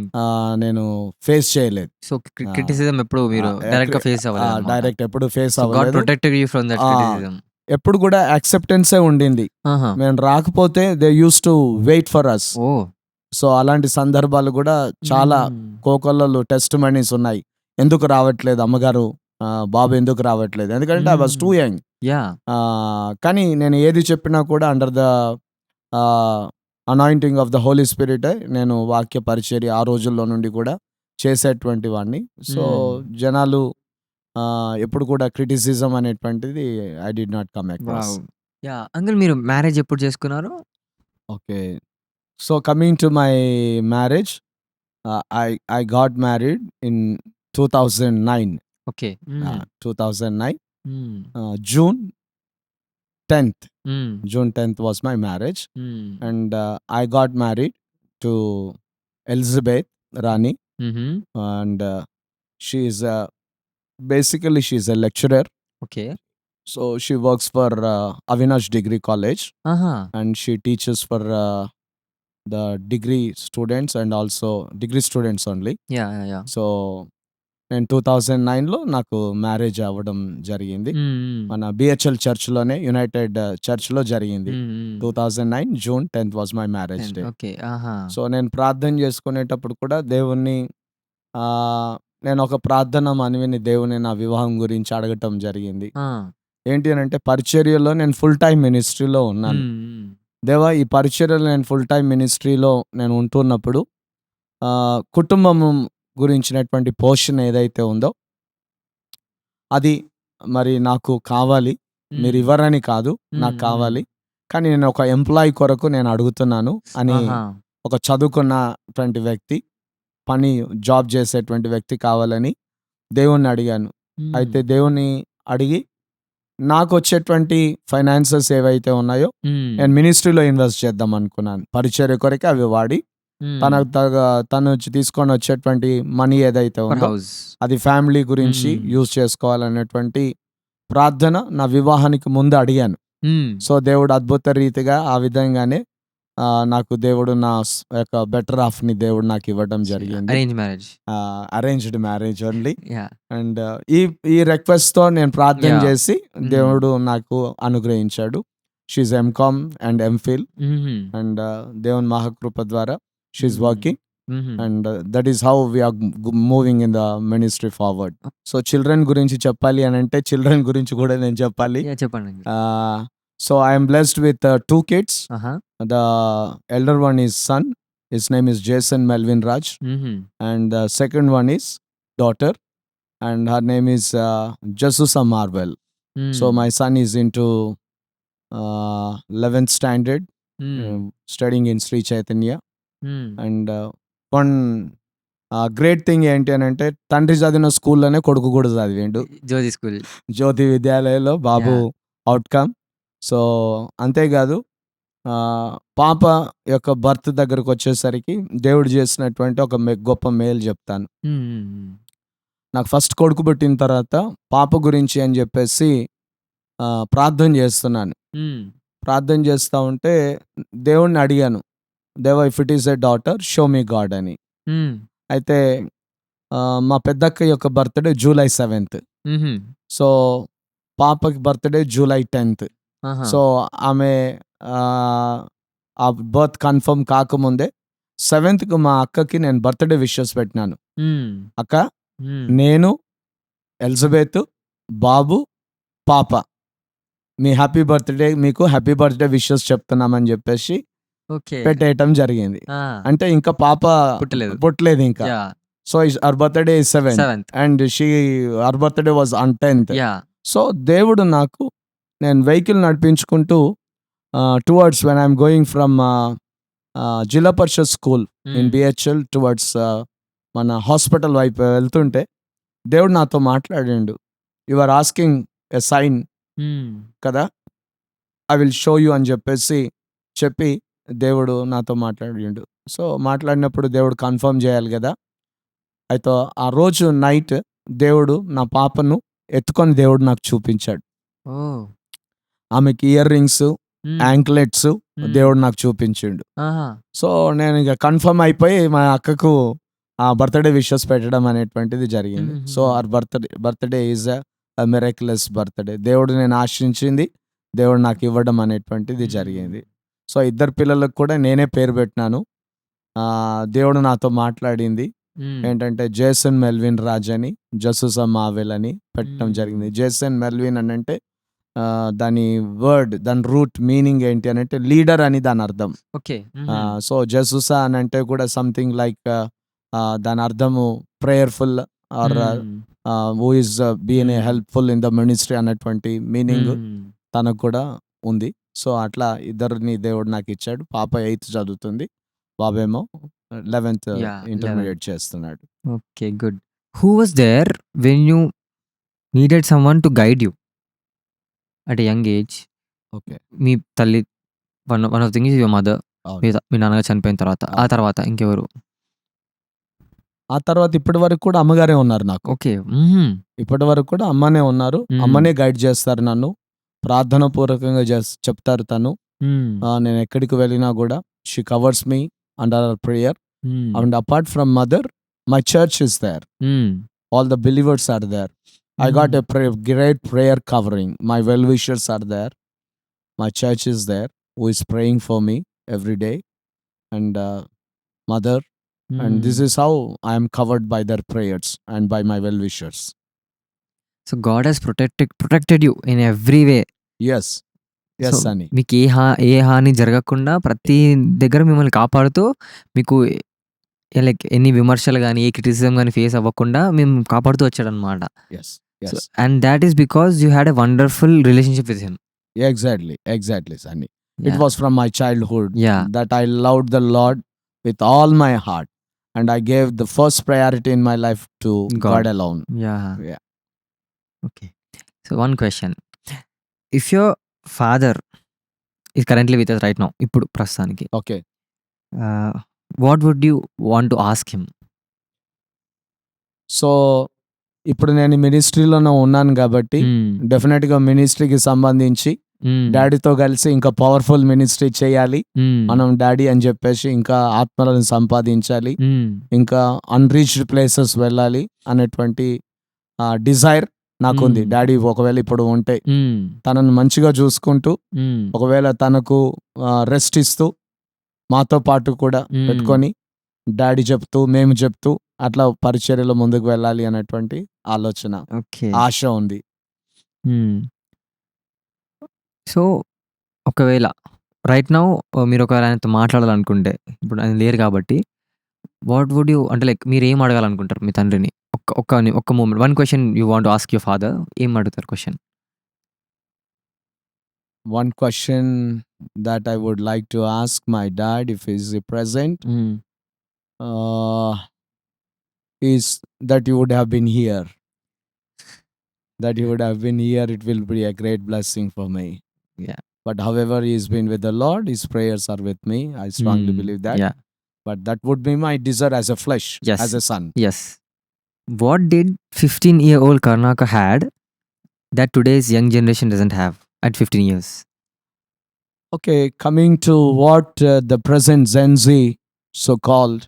నేను ఫేస్ చేయలేదు. సో క్రిటిసిజం ఎప్పుడు మీరు డైరెక్ట్‌గా ఫేస్ అవ్వలేదన్నమాట. డైరెక్ట్ ఎప్పుడు ఫేస్ సో గాడ్ అవ్వలేదు. Protected you from that ah! Criticism. ఎప్పుడు కూడా యాక్సెప్టెన్సే ఉండింది. ఆహా! మేము రాకపోతే they use to wait for us. Oh! So అలాంటి సందర్భాలు కూడా చాలా కోకొల్లలు టెస్టిమనీస్ ఉన్నాయి. ఎందుకు రావట్లేదు అమ్మగారు, బాబు ఎందుకు రావట్లేదు, ఎందుకంటే I was too young. Yeah! కానీ నేను ఏది చెప్పినా కూడా under the anointing of the Holy Spirit నేను వాక్య పరిచర్య ఆ రోజుల్లో నుండి కూడా చేసేటువంటి వాడిని. సో జనాలు ఎప్పుడు కూడా క్రిటిసిజం అనేటువంటిది I did not come across. Wow! Yeah! Uncle మీరు మ్యారేజ్ ఎప్పుడు చేసుకున్నారు? Okay. So coming to my marriage, I got married in 2009. Okay. 2009 హ్మ్. June 10th. హ్మ్. June 10th was my marriage, హ్మ్. and I got married to Elizabeth Rani, హుహు. and she is basically she's a lecturer. Okay. So she works for Avinash Degree College, ఆహా! and she teaches for the degree students and also degree students only. Yeah! Yeah! Yeah! So నేను 2009లో నాకు marriage అవ్వడం జరిగింది. హ్మ్. మన BHEL చర్చ్‌లోనే United చర్చ్‌లో జరిగింది. హ్మ్. 2009 June 10th was my marriage day. Okay. ఆహా! సో నేను ప్రార్థన చేసుకునేటప్పుడు కూడా దేవుణ్ణి నేను ఒక ప్రార్థన మనవిని దేవుని నా వివాహం గురించి అడగటం జరిగింది. ఆ! ఏంటి అనంటే పరిచర్యలో నేను ఫుల్ టైమ్ మినిస్ట్రీలో ఉన్నాను. దేవా ఈ పరిచర్యలో నేను ఫుల్ టైమ్ మినిస్ట్రీలో నేను ఉంటున్నప్పుడు కుటుంబం గురించినటువంటి పోషణ ఏదైతే ఉందో అది మరి నాకు కావాలి. మీరు ఇవ్వరని కాదు, నాకు కావాలి. కానీ నేను ఒక ఎంప్లాయీ కొరకు నేను అడుగుతున్నాను అని ఆహా! ఒక చదువుకున్నటువంటి వ్యక్తి, జాబ్ చేసేటువంటి వ్యక్తి కావాలని దేవుణ్ణి అడిగాను. అయితే దేవుణ్ణి అడిగి నాకొచ్చేటువంటి ఫైనాన్సెస్ ఏవైతే ఉన్నాయో నేను మినిస్ట్రీలో ఇన్వెస్ట్ చేద్దాం అనుకున్నాను. పరిచర్య కొరకే అవి వాడి తను తీసుకొని వచ్చేటువంటి మనీ ఏదైతే ఫర్ ఉందో హౌస్. అది ఫ్యామిలీ గురించి యూజ్ చేసుకోవాలనేటువంటి ప్రార్థన నా వివాహానికి ముందు అడిగాను. సో దేవుడు అద్భుత రీతిగా ఆ విధంగానే నాకు దేవుడు నా యొక్క బెటర్ హాఫ్ ని దేవుడు నాకు ఇవ్వడం జరిగింది. Arrange marriage. Arranged marriage only. Yeah! And ఈ రిక్వెస్ట్ తో నేను ప్రార్థన Yeah. చేసి దేవుడు నాకు అనుగ్రహించాడు. She's MCom and MPhil, and దేవుని మహాకృప ద్వారా she's working, and that is how we're moving in the ministry forward. So children గురించి చెప్పాలి అని అంటే చిల్డ్రన్ గురించి కూడా నేను చెప్పాలి. యాహ్! చెప్పండి. So I'm blessed with 2 kids. ఆహా! The elder one is son. His name is Jason Melvin Raj. And the second one is daughter, and her name is Jasusa Marvel. So my son is into 11th standard, studying in Sri Chaitanya. And one great thing ఏంటి అని అంటే తండ్రి చదివిన స్కూల్లోనే కొడుకు కూడా చదివిండు. జ్యోతి school. జ్యోతి విద్యాలయలో బాబు outcome. So అంతేకాదు పాప యొక్క బర్త్ దగ్గరకు వచ్చేసరికి దేవుడు చేసినటువంటి ఒక గొప్ప మేలు చెప్తాను. నాకు ఫస్ట్ కొడుకు పుట్టిన తర్వాత పాప గురించి అని చెప్పేసి ప్రార్థన చేస్తున్నాను. ప్రార్థన చేస్తూ ఉంటే దేవుణ్ణి అడిగాను, దేవా if it is a daughter show me God అని. అయితే మా పెద్దక్క యొక్క బర్త్డే July 7th. సో పాపకి బర్త్డే July 10th. సో ఆమె ఆ బర్త్ కన్ఫర్మ్ కాకముందే 7th మా అక్కకి నేను బర్త్డే విషెస్ పెట్టినాను. అక్క, నేను, ఎలిజబెత్, బాబు, పాప మీ హ్యాపీ బర్త్డే, మీకు హ్యాపీ బర్త్డే విషెస్ చెప్తున్నామని చెప్పేసి పెట్టేయటం జరిగింది. అంటే ఇంకా పాప పుట్టలేదు ఇంకా. So her birthday is 7th and her birthday was on 10th. So దేవుడు నాకు, నేను వెహికల్ నడిపించుకుంటూ towards when I'm going from Zilla Parishad school in BHL towards మన హాస్పిటల్ వైపు వెళ్తుంటే దేవుడు నాతో మాట్లాడిండు. You are asking a sign కదా, ఐ విల్ షో యూ అని చెప్పి దేవుడు నాతో మాట్లాడిండు. సో మాట్లాడినప్పుడు దేవుడు కన్ఫర్మ్ చేయాలి కదా. అయితే ఆ రోజు నైట్ దేవుడు నా పాపను ఎత్తుకొని దేవుడు నాకు చూపించాడు. ఆమెకి ఇయర్ రింగ్స్, యాంక్లెట్స్ దేవుడు నాకు చూపించిండు. సో నేను ఇక కన్ఫర్మ్ అయిపోయి మా అక్కకు ఆ బర్త్డే విషెస్ పెట్టడం అనేటువంటిది జరిగింది. So our birthday is a miraculous birthday. దేవుడు నేను ఆశించింది దేవుడు నాకు ఇవ్వడం అనేటువంటిది జరిగింది. సో ఇద్దరు పిల్లలకు కూడా నేనే పేరు పెట్టినాను. దేవుడు నాతో మాట్లాడింది ఏంటంటే జేసన్ మెల్విన్ రాజ్ అని, జసుసా మావెల్ అని పెట్టడం జరిగింది. జేసన్ మెల్విన్ అని అంటే దాని వర్డ్, దాని రూట్ మీనింగ్ ఏంటి అనంటే లీడర్ అని దాని అర్థం. ఓకే. సో జెసూసా అని అంటే కూడా సంథింగ్ లైక్ దాని అర్థము prayerful are who is been a helpful in the ministry అన్నటువంటి మీనింగ్ తనకు కూడా ఉంది. సో అట్లా ఇద్దరిని దేవుడు నాకు ఇచ్చాడు. పాప 8th చదువుతుంది, బాబేమో 11th Yeah, ఇంటర్మీడియట్ చేస్తున్నాడు. Okay, good. Who was there when you needed someone to guide you at a young age? Okay. మీ తల్లి, one of thing is your mother. అవును. మీ నాన్నగారు చనిపోయిన తర్వాత, ఆ తర్వాత ఇంకెవరు? ఆ తర్వాత ఇప్పటి వరకు కూడా అమ్మగారే ఉన్నారు నాకు. ఓకే. ఇప్పటి వరకు కూడా అమ్మనే ఉన్నారు. అమ్మనే గైడ్ చేస్తారు నన్ను. ప్రార్థన పూర్వకంగా చెప్తారు తను. నేను ఎక్కడికి వెళ్ళినా కూడా she covers me under her prayer. And apart from mother, my church is there. All the believers are there. I got a great prayer covering. My well-wishers are there. My church is there, who is praying for me every day. And mother. And this is how I am covered by their prayers and by my well-wishers. So God has protected you in every way. Yes. Yes, So, Sunny. మీకు ఏ హాని జరగకుండా ప్రతి దగ్గర మిమ్మల్ని కాపాడుతూ, మీకు like ఎన్ని విమర్శలు కానీ, ఏ క్రిటిసిజం కానీ ఫేస్ అవ్వకుండా మేము కాపాడుతూ వచ్చాడనమాట. Yes. Yes. And that is because you had a wonderful relationship with him. Exactly, Sunny. It was from my childhood that I loved the Lord with all my heart. And I gave the first priority in my life to God alone. Yeah. Okay. So one question. If your father is currently with us right now, ఇప్పుడు ప్రస్తుతానికి, Okay. what would you want to ask him? So ఇప్పుడు నేను మినిస్ట్రీలోనే ఉన్నాను కాబట్టి డెఫినెట్గా మినిస్ట్రీకి సంబంధించి డాడీతో కలిసి ఇంకా పవర్ఫుల్ మినిస్ట్రీ చేయాలి మనం డాడీ అని చెప్పేసి, ఇంకా ఆత్మలను సంపాదించాలి, ఇంకా అన్రీచ్డ్ ప్లేసెస్ వెళ్ళాలి అనేటువంటి డిజైర్ నాకుంది. డాడీ ఒకవేళ ఇప్పుడు ఉంటే తనను మంచిగా చూసుకుంటూ, ఒకవేళ తనకు రెస్ట్ ఇస్తూ, మాతో పాటు కూడా పెట్టుకొని డాడీ చెప్తూ మేము చెప్తూ అట్లా పరిచర్యలో ముందుకు వెళ్ళాలి అనేటువంటి ఆలోచన, ఆశ ఉంది. సో ఒకవేళ రైట్ నౌ మీరు ఒకవేళ ఆయనతో మాట్లాడాలనుకుంటే, ఇప్పుడు ఆయన లేరు కాబట్టి, వాట్ వుడ్ యూ, అంటే లైక్ మీరు ఏం అడగాలనుకుంటారు మీ తండ్రిని? ఒక్క moment, one question you want to ask your father, ఏం అడుగుతారు question? One question that I would like to ask my dad if he is present is that you would have been here. That you would have been here, it will be a great blessing for me. Yeah. But however, he has been with the Lord, his prayers are with me. I strongly believe that. Yeah. But that would be my desire as a flesh, Yes. as a son. Yes. What did 15-year-old Karnaka had that today's young generation doesn't have at 15 years? Okay, coming to what the present Gen Z, so-called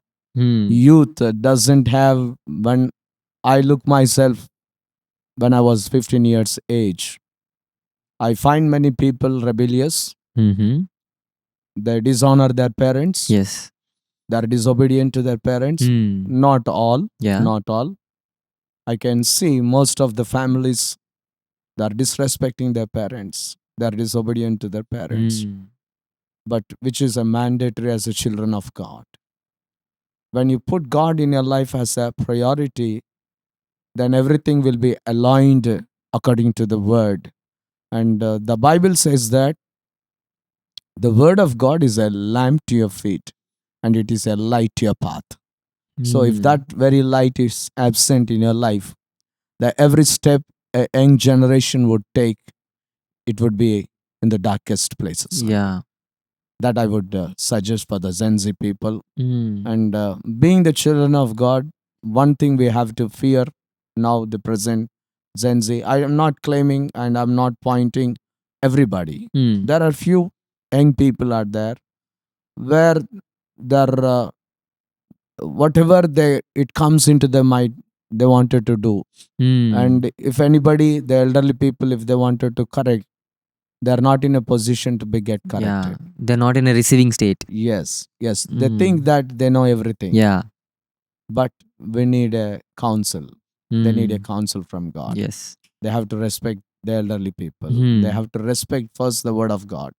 youth, doesn't have. When I look myself, when I was 15 years age, I find many people rebellious. They dishonor their parents. Yes. They are disobedient to their parents. Not all. Yeah. Not all. I can see most of the families, they are disrespecting their parents. They are disobedient to their parents. But which is a mandatory as a children of God. When you put God in your life as a priority, then everything will be aligned according to the word. And the Bible says that the word of God is a lamp to your feet and it is a light to your path. So if that very light is absent in your life, the every step a young generation would take, it would be in the darkest places. Yeah. That I would suggest for the Gen Z people. And being the children of God, one thing we have to fear now, the present Gen Z. I am not claiming and I'm not pointing everybody. There are few young people out there where they're whatever it comes into their mind, they wanted to do. And if anybody, the elderly people, if they wanted to correct, they're not in a position to get corrected. Yeah. They're not in a receiving state. Yes. They think that they know everything. Yeah. But we need a counsel. They need a counsel from God. Yes. They have to respect the elderly people. Hmm. They have to respect first the word of God.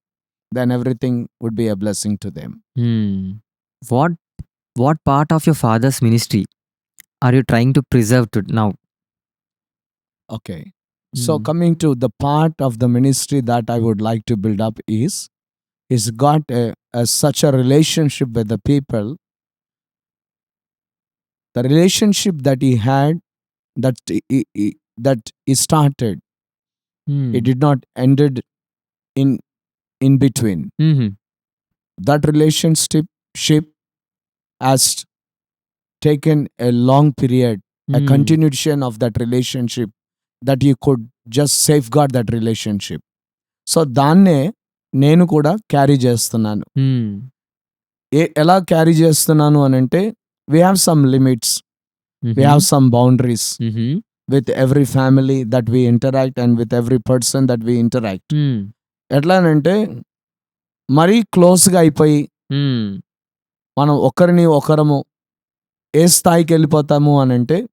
Then everything would be a blessing to them. Hmm. What part of your father's ministry are you trying to preserve to now? Okay. So Hmm. coming to the part of the ministry that I would like to build up is he's got such a relationship with the people. The relationship that he had, that he started, Hmm. it did not ended in between. Mhm. That relationship has taken a long period, a Hmm. continuation of that relationship, that you could just safeguard that relationship. So దాన్నే నేను కూడా carry చేస్తున్నాను. Hmm. ఎలా carry చేస్తున్నాను అని అంటే, we have some limits, we have Mhm. Some boundaries Mhm. With every family that we interact and with every person that we interact. Hmm. ఎట్లానంటే మరీ క్లోజ్గా అయిపోయి Hmm. మనం ఒకరిని ఒకరము ఏ స్థాయికి వెళ్ళిపోతాము అని అంటే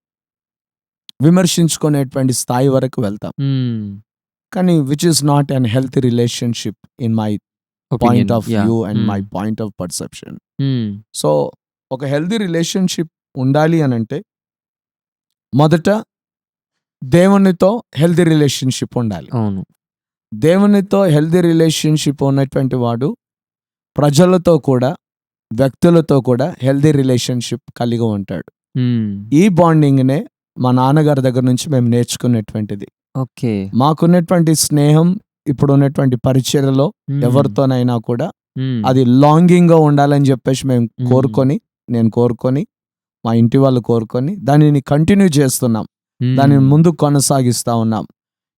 విమర్శించుకునేటువంటి స్థాయి వరకు వెళ్తాం. Hmm. కానీ which is not an healthy relationship in my Opinion. Point of Yeah. View and Hmm. My point of perception. Hmm. So ఒక హెల్దీ రిలేషన్షిప్ ఉండాలి అని అంటే మొదట దేవునితో హెల్దీ రిలేషన్షిప్ ఉండాలి. అవును. దేవునితో హెల్దీ రిలేషన్షిప్ ఉన్నటువంటి వాడు ప్రజలతో కూడా, వ్యక్తులతో కూడా హెల్దీ రిలేషన్షిప్ కలిగి ఉంటాడు. Hmm. ఈ బాండింగ్నే మా నాన్నగారి దగ్గర నుంచి మేము నేర్చుకునేటువంటిది. ఓకే. మాకున్నటువంటి స్నేహం ఇప్పుడు ఉన్నటువంటి పరిచర్యలో Hmm. ఎవరితోనైనా కూడా Hmm. అది లాంగింగ్ గా ఉండాలని చెప్పేసి మేము Hmm. నేను కోరుకొని, మా ఇంటి వాళ్ళు కోరుకొని దానిని కంటిన్యూ చేస్తున్నాం. Hmm. దానిని ముందుకు కొనసాగిస్తా ఉన్నాం.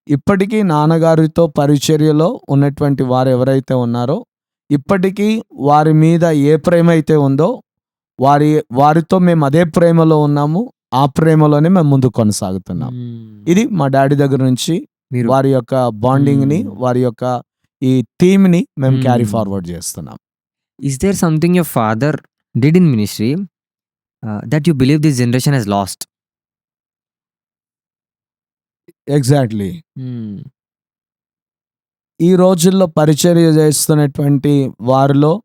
ఇప్పటికీ నాన్నగారితో పరిచర్యలో ఉన్నటువంటి వారు ఎవరైతే ఉన్నారో, ఇప్పటికీ వారి మీద ఏ ప్రేమ అయితే ఉందో వారితో మేము అదే ప్రేమలో ఉన్నాము. ఆ ప్రేమలోనే మేము ముందుకు కొనసాగుతున్నాం. Hmm. ఇది మా డాడీ దగ్గర నుంచి మీరు వారి యొక్క బాండింగ్ ని, వారి యొక్క ఈ థీమ్ ని మేము క్యారీ ఫార్వర్డ్ చేస్తున్నాం. Is there something your father did in ministry that you believe this generation has lost? Exactly. Hmm. ఈ రోజుల్లో పరిచర్య చేస్తున్నటువంటి వారిలో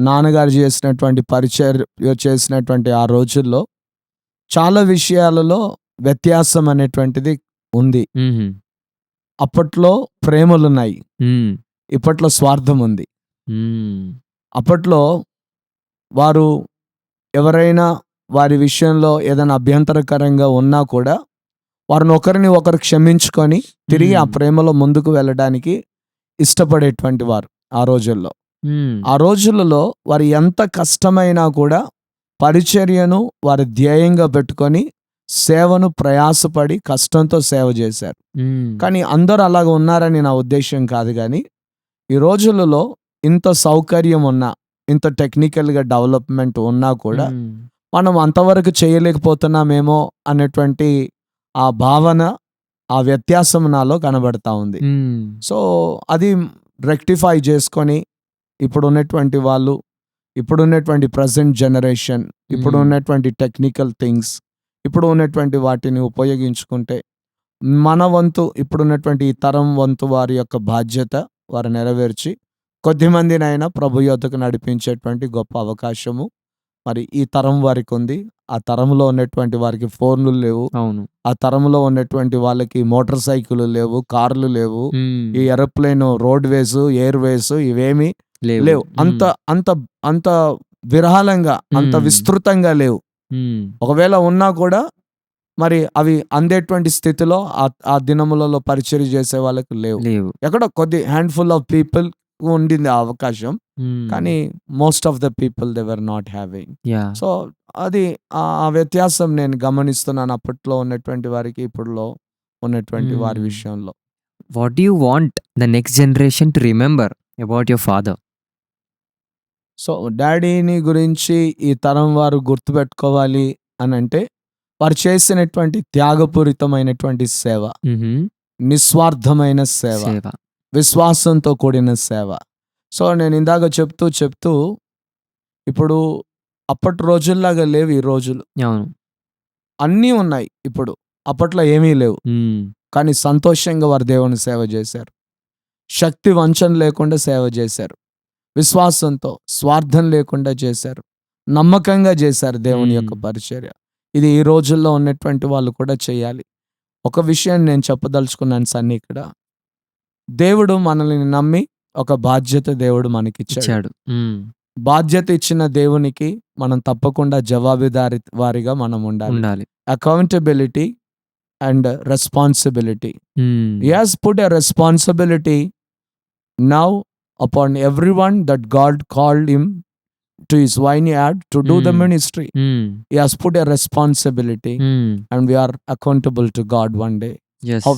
నాన్నగారు చేసినటువంటి పరిచర్య చేసినటువంటి ఆ రోజుల్లో చాలా విషయాలలో వ్యత్యాసం అనేటువంటిది ఉంది. Mhm. అప్పట్లో ప్రేమలున్నాయి, Hmm. ఇప్పట్లో స్వార్థం ఉంది. Hmm. అప్పట్లో వారు ఎవరైనా వారి విషయంలో ఏదైనా అభ్యంతరకరంగా ఉన్నా కూడా వారిని ఒకరిని ఒకరు క్షమించుకొని తిరిగి ఆ ప్రేమలో ముందుకు వెళ్ళడానికి ఇష్టపడేటువంటి వారు ఆ రోజుల్లో. Hmm. ఆ రోజులలో వారు ఎంత కష్టమైనా కూడా పరిచర్యను వారి ధ్యేయంగా పెట్టుకొని సేవను ప్రయాసపడి కష్టంతో సేవ చేశారు. Hmm. కానీ అందరూ అలాగ ఉన్నారని నా ఉద్దేశం కాదు. కానీ ఈ రోజులలో ఇంత సౌకర్యం ఉన్నా, ఇంత టెక్నికల్గా డెవలప్మెంట్ ఉన్నా కూడా Hmm. మనం అంతవరకు చేయలేకపోతున్నామేమో అనేటువంటి ఆ భావన, ఆ వ్యత్యాసం నాలో కనబడతా ఉంది. Hmm. సో అది రెక్టిఫై చేసుకొని ఇప్పుడు ఉన్నటువంటి వాళ్ళు, ఇప్పుడు ఉన్నటువంటి ప్రజెంట్ జనరేషన్, ఇప్పుడు ఉన్నటువంటి టెక్నికల్ థింగ్స్, ఇప్పుడు ఉన్నటువంటి వాటిని ఉపయోగించుకుంటే మన వంతు, ఇప్పుడున్నటువంటి ఈ తరం వంతు వారి యొక్క బాధ్యత వారు నెరవేర్చి కొద్దిమందినైనా ప్రభు యొద్దకు నడిపించేటువంటి గొప్ప అవకాశము మరి ఈ తరం వారికి ఉంది. ఆ తరంలో ఉన్నటువంటి వారికి ఫోన్లు లేవు, అవును. ఆ తరంలో ఉన్నటువంటి వాళ్ళకి మోటార్ సైకిల్ లేవు, కార్లు లేవు, Hmm. ఈ ఏరోప్లేన్ రోడ్ వేస్, ఎయిర్ వేస్ ఇవేమి లేవు. అంత అంత అంత విరహాలంగా, అంత విస్తృతంగా లేవు. Hmm. ఒకవేళ ఉన్నా కూడా మరి అవి అందేటువంటి స్థితిలో ఆ దినములలో పరిచర్య చేసే వాళ్ళకి లేవు. లేవు. ఎక్కడో కొద్ది హ్యాండ్ఫుల్ ఆఫ్ పీపుల్ ఉండింది ఆ అవకాశం. Hmm. కానీ most of the people they were not having. Yeah. So అది ఆ వ్యత్యాసం నేను గమనిస్తున్నాను అప్పట్లో ఉన్నటువంటి వారికి, ఇప్పుడులో ఉన్నటువంటి వారి విషయంలో. What do you want the next generation to remember about your father? So డాడీని గురించి ఈ తరం వారు గుర్తుపెట్టుకోవాలి అని అంటే వారు చేసినటువంటి త్యాగపూరితమైనటువంటి సేవ, Mhm. నిస్వార్థమైన సేవ, సేవ. విశ్వాసంతో కూడిన సేవ. సో నేను ఇందాక చెప్తూ ఇప్పుడు అప్పటి రోజుల్లాగా లేవు ఈ రోజులు. అవును. అన్నీ ఉన్నాయి ఇప్పుడు, అప్పట్లో ఏమీ లేవు. Hmm. కానీ సంతోషంగా వారు దేవుని సేవ చేశారు. శక్తి వంచన లేకుండా సేవ చేశారు. విశ్వాసంతో, స్వార్థం లేకుండా చేశారు. నమ్మకంగా చేశారు దేవుని యొక్క పరిచర్య. ఇది ఈ రోజుల్లో ఉన్నటువంటి వాళ్ళు కూడా చేయాలి. ఒక విషయాన్ని నేను చెప్పదలుచుకున్నాను సన్నీ ఇక్కడ. దేవుడు మనల్ని నమ్మి ఒక బాధ్యత దేవుడు మనకిచ్చాడు. ఇచ్చాడు. బాధ్యత ఇచ్చిన దేవునికి మనం తప్పకుండా జవాబుదారి వారిగా మనం ఉండాలి. ఉండాలి. Accountability and responsibility. He has put a responsibility now upon everyone that God called him to his vineyard to do the ministry. He has put a responsibility and we are accountable to God one day. Yes. How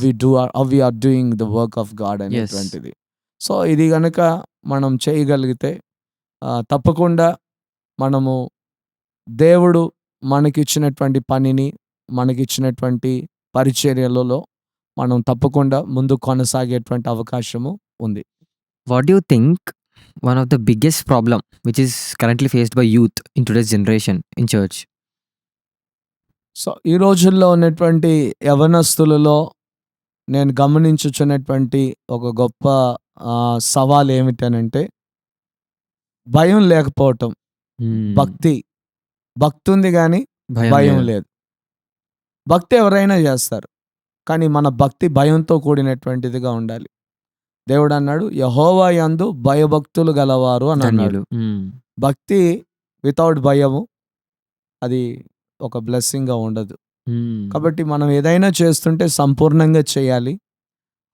we are doing the work of God అనేటువంటిది. So ఇది గనక మనం చేయగలిగితే తప్పకుండా మనము దేవుడు మనకిచ్చినటువంటి పనిని, మనకిచ్చినటువంటి పరిచర్యలలో మనం తప్పకుండా ముందు కొనసాగేటువంటి అవకాశము ఉంది. What do you think one of the biggest problem which is currently faced by youth in today's generation in church? So ఈ రోజుల్లో ఉన్నటువంటి యవనస్తులలో నేను గమనించుచున్నటువంటి ఒక గొప్ప సవాల్ ఏమిటనంటే భయం లేకపోవటం. భక్తి ఉంది కానీ భయం లేదు. భక్తి ఎవరైనా చేస్తారు, కానీ మన భక్తి భయంతో కూడినటువంటిదిగా ఉండాలి. దేవుడు అన్నాడు, యెహోవా యందు భయభక్తులు గలవారు అని అన్నాడు. భక్తి వితౌట్ భయము అది ఒక బ్లెస్సింగ్గా ఉండదు. కాబట్టి మనం ఏదైనా చేస్తుంటే సంపూర్ణంగా చేయాలి.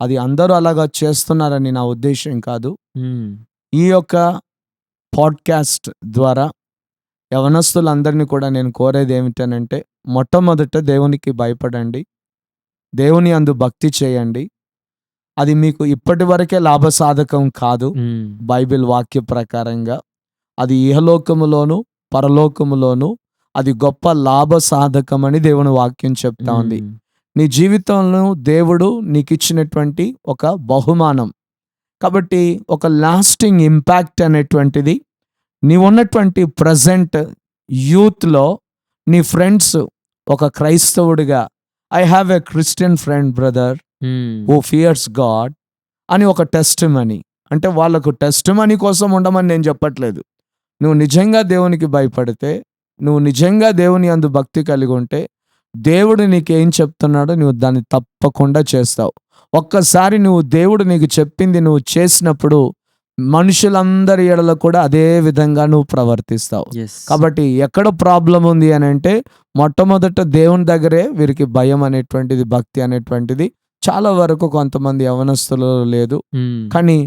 అది అందరూ అలాగా చేస్తున్నారని నా ఉద్దేశం కాదు. ఈ యొక్క పాడ్కాస్ట్ ద్వారా యవనస్తులందరినీ కూడా నేను కోరేది ఏమిటనంటే, మొట్టమొదట దేవునికి భయపడండి, దేవుని యందు భక్తి చేయండి. అది మీకు ఇప్పటి వరకే లాభసాధకం కాదు. బైబిల్ వాక్య ప్రకారంగా అది ఇహలోకములోను పరలోకములోను అది గొప్ప లాభసాధకమని దేవుని వాక్యం చెప్తా ఉంది. నీ జీవితంలో దేవుడు నీకు ఇచ్చినటువంటి ఒక బహుమానం. కాబట్టి ఒక లాస్టింగ్ ఇంపాక్ట్ అనేటువంటిది నీ ఉన్నటువంటి ప్రజెంట్ యూత్లో నీ ఫ్రెండ్స్ ఒక క్రైస్తవుడిగా, I have a Christian friend brother who fears God అని ఒక టెస్ట్ మనీ, అంటే వాళ్ళకు టెస్ట్ మనీ కోసం ఉండమని నేను చెప్పట్లేదు. నువ్వు నిజంగా దేవునికి భయపడితే, నువ్వు నిజంగా దేవుని యందు భక్తి కలిగి ఉంటే, దేవుడు నీకేం చెప్తున్నాడో నువ్వు దాన్ని తప్పకుండా చేస్తావు. ఒక్కసారి నువ్వు దేవుడు నీకు చెప్పింది నువ్వు చేసినప్పుడు మనుషులందరి ఎడల కూడా అదే విధంగా నువ్వు ప్రవర్తిస్తావు. కాబట్టి ఎక్కడ ప్రాబ్లం ఉంది అని అంటే, మొట్టమొదట దేవుని దగ్గరే వీరికి భయం అనేటువంటిది, భక్తి అనేటువంటిది చాలా వరకు కొంతమంది యవనస్తులు లేదు. కానీ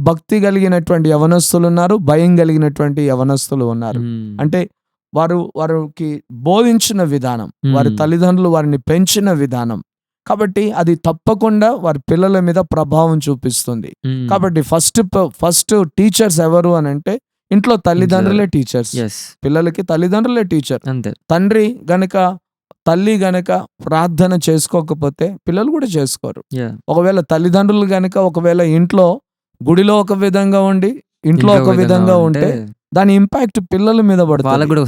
భక్తి కలిగినటువంటి యవనస్తులు ఉన్నారు, భయం కలిగినటువంటి యవనస్తులు ఉన్నారు. అంటే వారికి బోధించిన విధానం, వారి తల్లిదండ్రులు వారిని పెంచిన విధానం, కాబట్టి అది తప్పకుండా వారి పిల్లల మీద ప్రభావం చూపిస్తుంది. కాబట్టి ఫస్ట్ టీచర్స్ ఎవరు అని అంటే ఇంట్లో తల్లిదండ్రులే టీచర్స్. పిల్లలకి తల్లిదండ్రులే టీచర్. తల్లి గనక ప్రార్థన చేసుకోకపోతే పిల్లలు కూడా చేసుకోరు. ఒకవేళ తల్లిదండ్రులు గనక ఒకవేళ ఇంట్లో గుడిలో ఒక విధంగా ఉండి ఇంట్లో ఒక విధంగా ఉంటే దాని ఇంపాక్ట్ పిల్లల మీద పడుతుంది.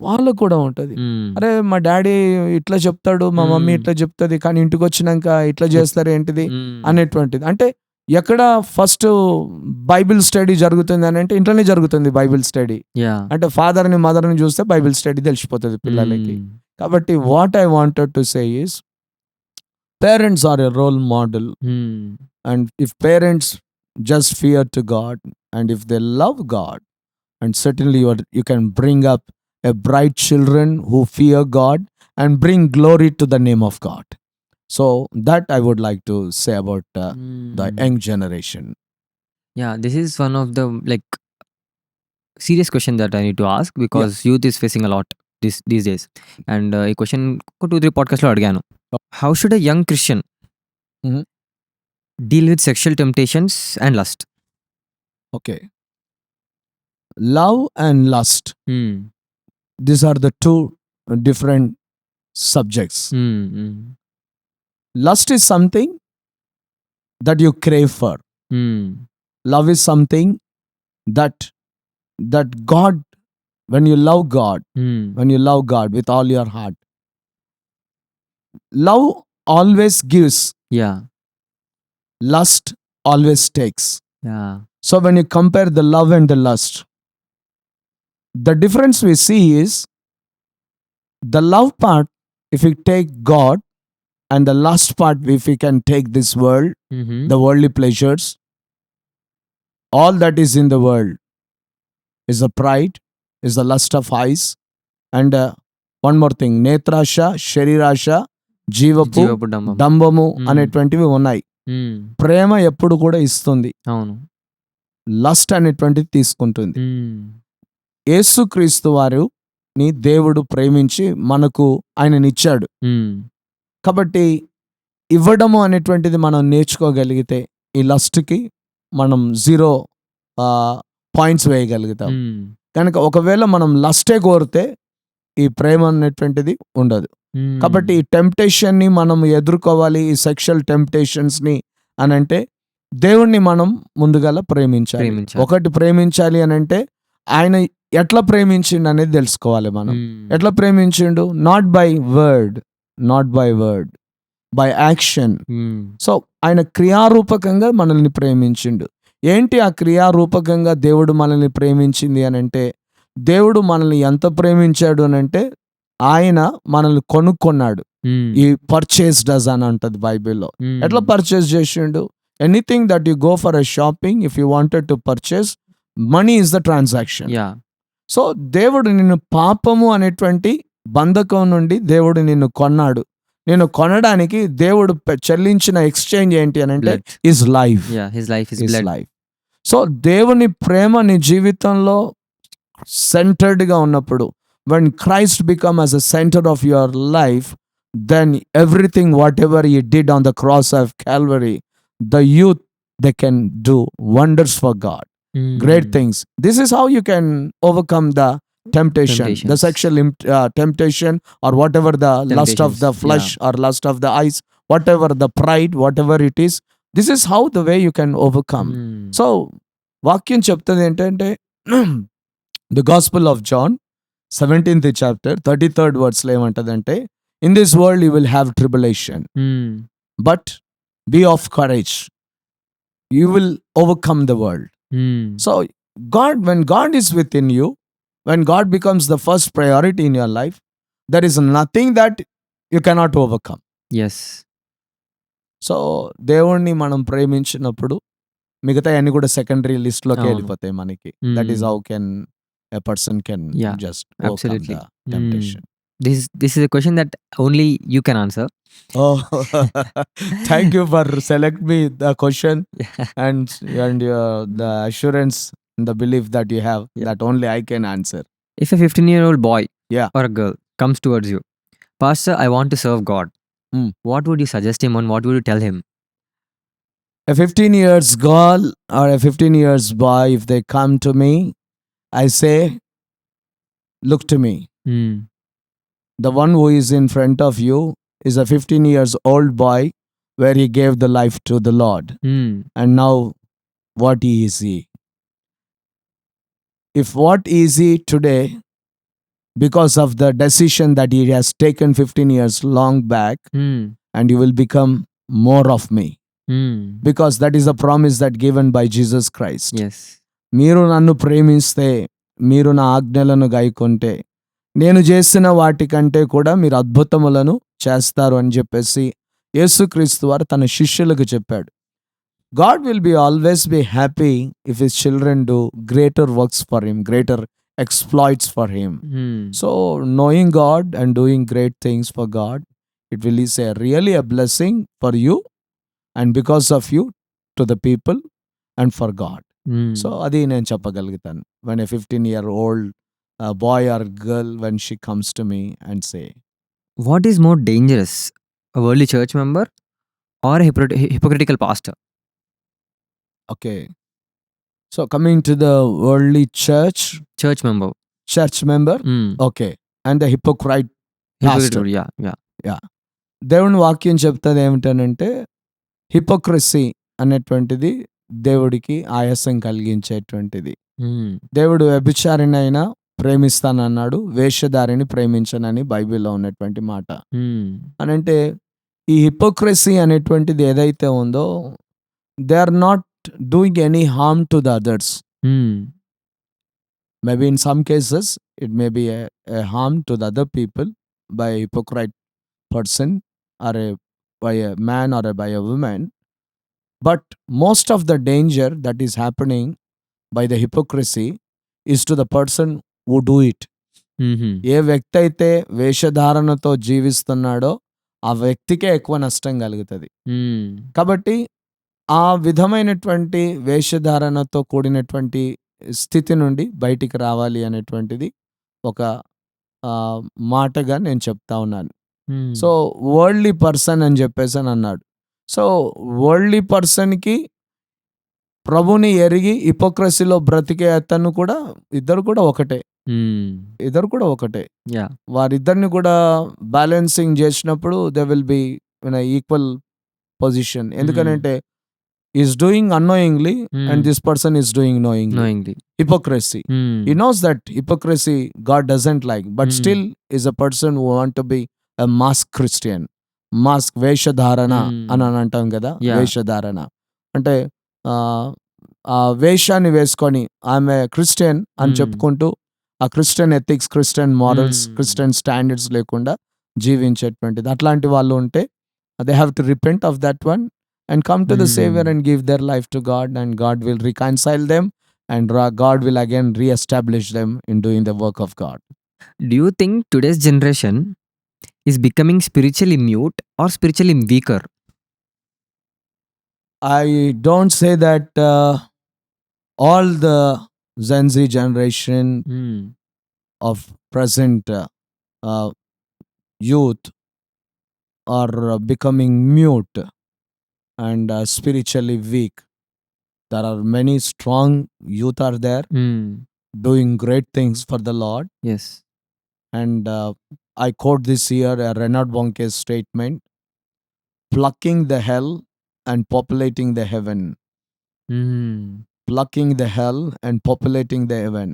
వాళ్ళకు కూడా ఉంటది. అరే మా డాడీ ఇట్లా చెప్తాడు, మా మమ్మీ ఇట్లా చెప్తుంది, కానీ ఇంటికి వచ్చినాక ఇట్లా చేస్తారు ఏంటిది అనేటువంటిది. అంటే ఎక్కడ ఫస్ట్ బైబిల్ స్టడీ జరుగుతుంది అని అంటే ఇంట్లోనే జరుగుతుంది బైబిల్ స్టడీ. అంటే ఫాదర్ ని మదర్ ని చూస్తే బైబిల్ స్టడీ తెలిసిపోతుంది పిల్లలకి. కాబట్టి what I wanted to say is, parents are a role model. And if parents just fear to God, and if they love God, and certainly you can bring up a bright children who fear God and bring glory to the name of God. So that I would like to say about the young generation. Yeah, this is one of the serious question that I need to ask, because youth is facing a lot these days. And a question 2-3 podcast lo adganu. How should a young Christian deal with sexual temptations and lust? Okay. Love and lust. These are the two different subjects. Lust is something that you crave for. Love is something that God, when you love God with all your heart. Love always gives, Yeah. lust always takes. Yeah. So when you compare the love and the lust, the difference we see is the love part, if we take God, and the lust part, if we can take this world, Mm-hmm. the worldly pleasures, all that is in the world is the pride, is the lust of eyes, and one more thing, నేత్రాశ, శరీరాశ, జీవపు జీవపు డంబం. డంబము అనేటువంటివి ఉన్నాయి. ప్రేమ ఎప్పుడు కూడా ఇస్తుంది, అవును. లస్ట్ అనేటువంటిది తీసుకుంటుంది. యేసుక్రీస్తు వారిని దేవుడు ప్రేమించి మనకు ఆయననిచ్చాడు. కాబట్టి ఇవ్వడము అనేటువంటిది మనం నేర్చుకోగలిగితే ఈ లస్ట్కి మనం 0 పాయింట్స్ వేయగలుగుతాం. కనుక ఒకవేళ మనం లస్టే కోరితే ఈ ప్రేమ అనేటువంటిది ఉండదు. కాబట్టి ఈ టెంప్టేషన్ని మనం ఎదుర్కోవాలి, ఈ సెక్షువల్ టెంప్టేషన్స్ని అని అంటే దేవుణ్ణి మనం ముందుగా ప్రేమించాలి. ఒకటి ప్రేమించాలి అని అంటే ఆయన ఎట్లా ప్రేమించిండు అనేది తెలుసుకోవాలి. మనం ఎట్లా ప్రేమించిండు? Not by word, by action. So ఆయన క్రియారూపకంగా మనల్ని ప్రేమించిండు. ఏంటి ఆ క్రియారూపకంగా దేవుడు మనల్ని ప్రేమించింది అని అంటే, దేవుడు మనల్ని ఎంత ప్రేమించాడు అని అంటే ఆయన మనల్ని కొనుక్కున్నాడు. ఈ పర్చేస్డ్ అస్ అని అంటది బైబిల్లో. ఎట్లా పర్చేస్ చేసిండు? Anything that you go for a shopping, if you wanted to purchase, money is the transaction. So దేవుడు నిన్ను పాపము అనేటువంటి బంధకం నుండి దేవుడు నిన్ను కొన్నాడు. నేను కొనడానికి దేవుడు చెల్లించిన ఎక్స్చేంజ్ ఏంటి అని అంటే హిస్ లైఫ్. సో దేవుని ప్రేమ నీ జీవితంలో సెంటర్డ్గా ఉన్నప్పుడు, when Christ become as a center of your life, then everything whatever he did on the cross of Calvary, the youth, they can do wonders for God, great things. This is how you can overcome the temptation, the sexual temptation, or whatever the lust of the flesh, or lust of the eyes, whatever the pride, whatever it is. This is how the way you can overcome. So వాక్యం చెప్తుంది ఏంటంటే the Gospel of John 17th chapter 33rd verse లో ఏమంటదంటే, in this world you will have tribulation, but be of courage, you will overcome the world. So God, when God is within you, when God becomes the first priority in your life, there is nothing that you cannot overcome. Yes. So దేవుణ్ణి మనం ప్రేమించినప్పుడు మిగతా అన్ని కూడా secondary list లోకి వెళ్ళిపోతాయి మనకి. That is how can a person can just overcome the temptation. This is a question that only you can answer. Oh, thank you for select me the question and the assurance and the belief that you have that only I can answer. If a 15-year-old boy or a girl comes towards you, Pastor, I want to serve God, what would you suggest him and what would you tell him? A 15 years girl or a 15 years boy, if they come to me, I say, look to me. The one who is in front of you is a 15 years old boy where he gave the life to the Lord. And now what is he? If what is he today, because of the decision that he has taken 15 years long back, and you will become more of me. Because that is a promise that given by Jesus Christ. Yes. మీరు నన్ను ప్రేమిస్తే, మీరు నా ఆజ్ఞలను గైకొంటే, నేను చేసిన వాటికంటే కూడా మీరు అద్భుతములను చేస్తారు అని చెప్పేసి యేసుక్రీస్తు వారు తన శిష్యులకు చెప్పాడు. God will be always be happy if his children do greater works for him, greater exploits for him. So knowing God and doing great things for God, it will is a really a blessing for you and because of you to the people and for God. So అది నేను చెప్పగలుగుతాను. When a 15-year-old boy or girl, when she comes to me and say, what is more dangerous, a worldly church member or a hypocritical pastor? Okay, so coming to the worldly church member, okay, and the hypocrite pastor. Yeah. దేవుని వాక్యం చెప్తుంది ఏమిటనంటే, hypocrisy అనేటువంటిది దేవుడికి ఆయాసం కలిగించేటువంటిది. దేవుడు వ్యభిచారిని అయినా ప్రేమిస్తానన్నాడు, వేషధారిని ప్రేమించనని బైబిల్లో ఉన్నటువంటి మాట. అనంటే ఈ హిపోక్రసీ అనేటువంటిది ఏదైతే ఉందో they are not doing any harm to the others. Maybe in some cases it may be a harm to the other people by a hypocrite person or by a man or by a woman. But most of the danger that is happening by the hypocrisy is to the person who do it. ఏ వ్యక్తి అయితే వేషధారణతో జీవిస్తున్నాడో ఆ వ్యక్తికే ఎక్కువ నష్టం కలుగుతుంది. కాబట్టి ఆ విధమైనటువంటి వేషధారణతో కూడినటువంటి స్థితి నుండి బయటికి రావాలి అనేటువంటిది ఒక మాటగా నేను చెప్తా ఉన్నాను. సో వరల్డ్లీ పర్సన్ అని చెప్పేసి అని అన్నాడు. సో వరల్డ్లీ పర్సన్కి ప్రభుని ఎరిగి హిపోక్రసీలో బ్రతికే అతను కూడా ఇద్దరు కూడా ఒకటే. వారిద్దరిని కూడా బ్యాలెన్సింగ్ చేసినప్పుడు they will be in equal position. ఎందుకంటే is doing annoyingly and this person is doing knowingly. Hypocrisy. He knows that hypocrisy God doesn't like, but still is a person who want to be a mask Christian. Mask వేషధారణ అని అంటాం కదా. వేషధారణ అంటే ఆ వేషాన్ని వేసుకొని ఆమె క్రిస్టియన్ అని చెప్పుకుంటూ ఆ Christian ethics, Christian morals, Christian standards లేకుండా జీవించేటువంటిది. అట్లాంటి వాళ్ళు ఉంటే they have to repent of that one and come to the Savior and give their life to God, and God will reconcile them, and God will again re-establish them in doing the work of God. Do you think today's generation is becoming spiritually mute or spiritually weaker? I don't say that all the Gen Z generation of present youth are becoming mute and spiritually weak. There are many strong youth are there doing great things for the Lord. Yes. And I quote this here Reinhard Bonnke's statement, plucking the hell and populating the heaven. Plucking the hell and populating the heaven.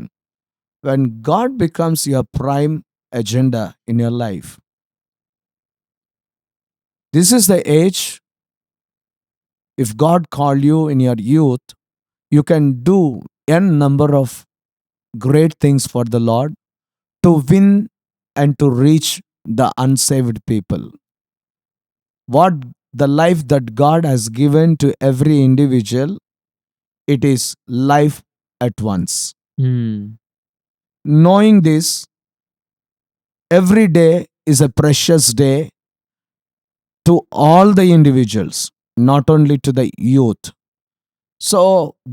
When God becomes your prime agenda in your life, this is the age. If God called you in your youth, you can do n number of great things for the Lord to win and to reach the unsaved people. What the life that God has given to every individual, it is life at once. Knowing this, every day is a precious day to all the individuals, not only to the youth. So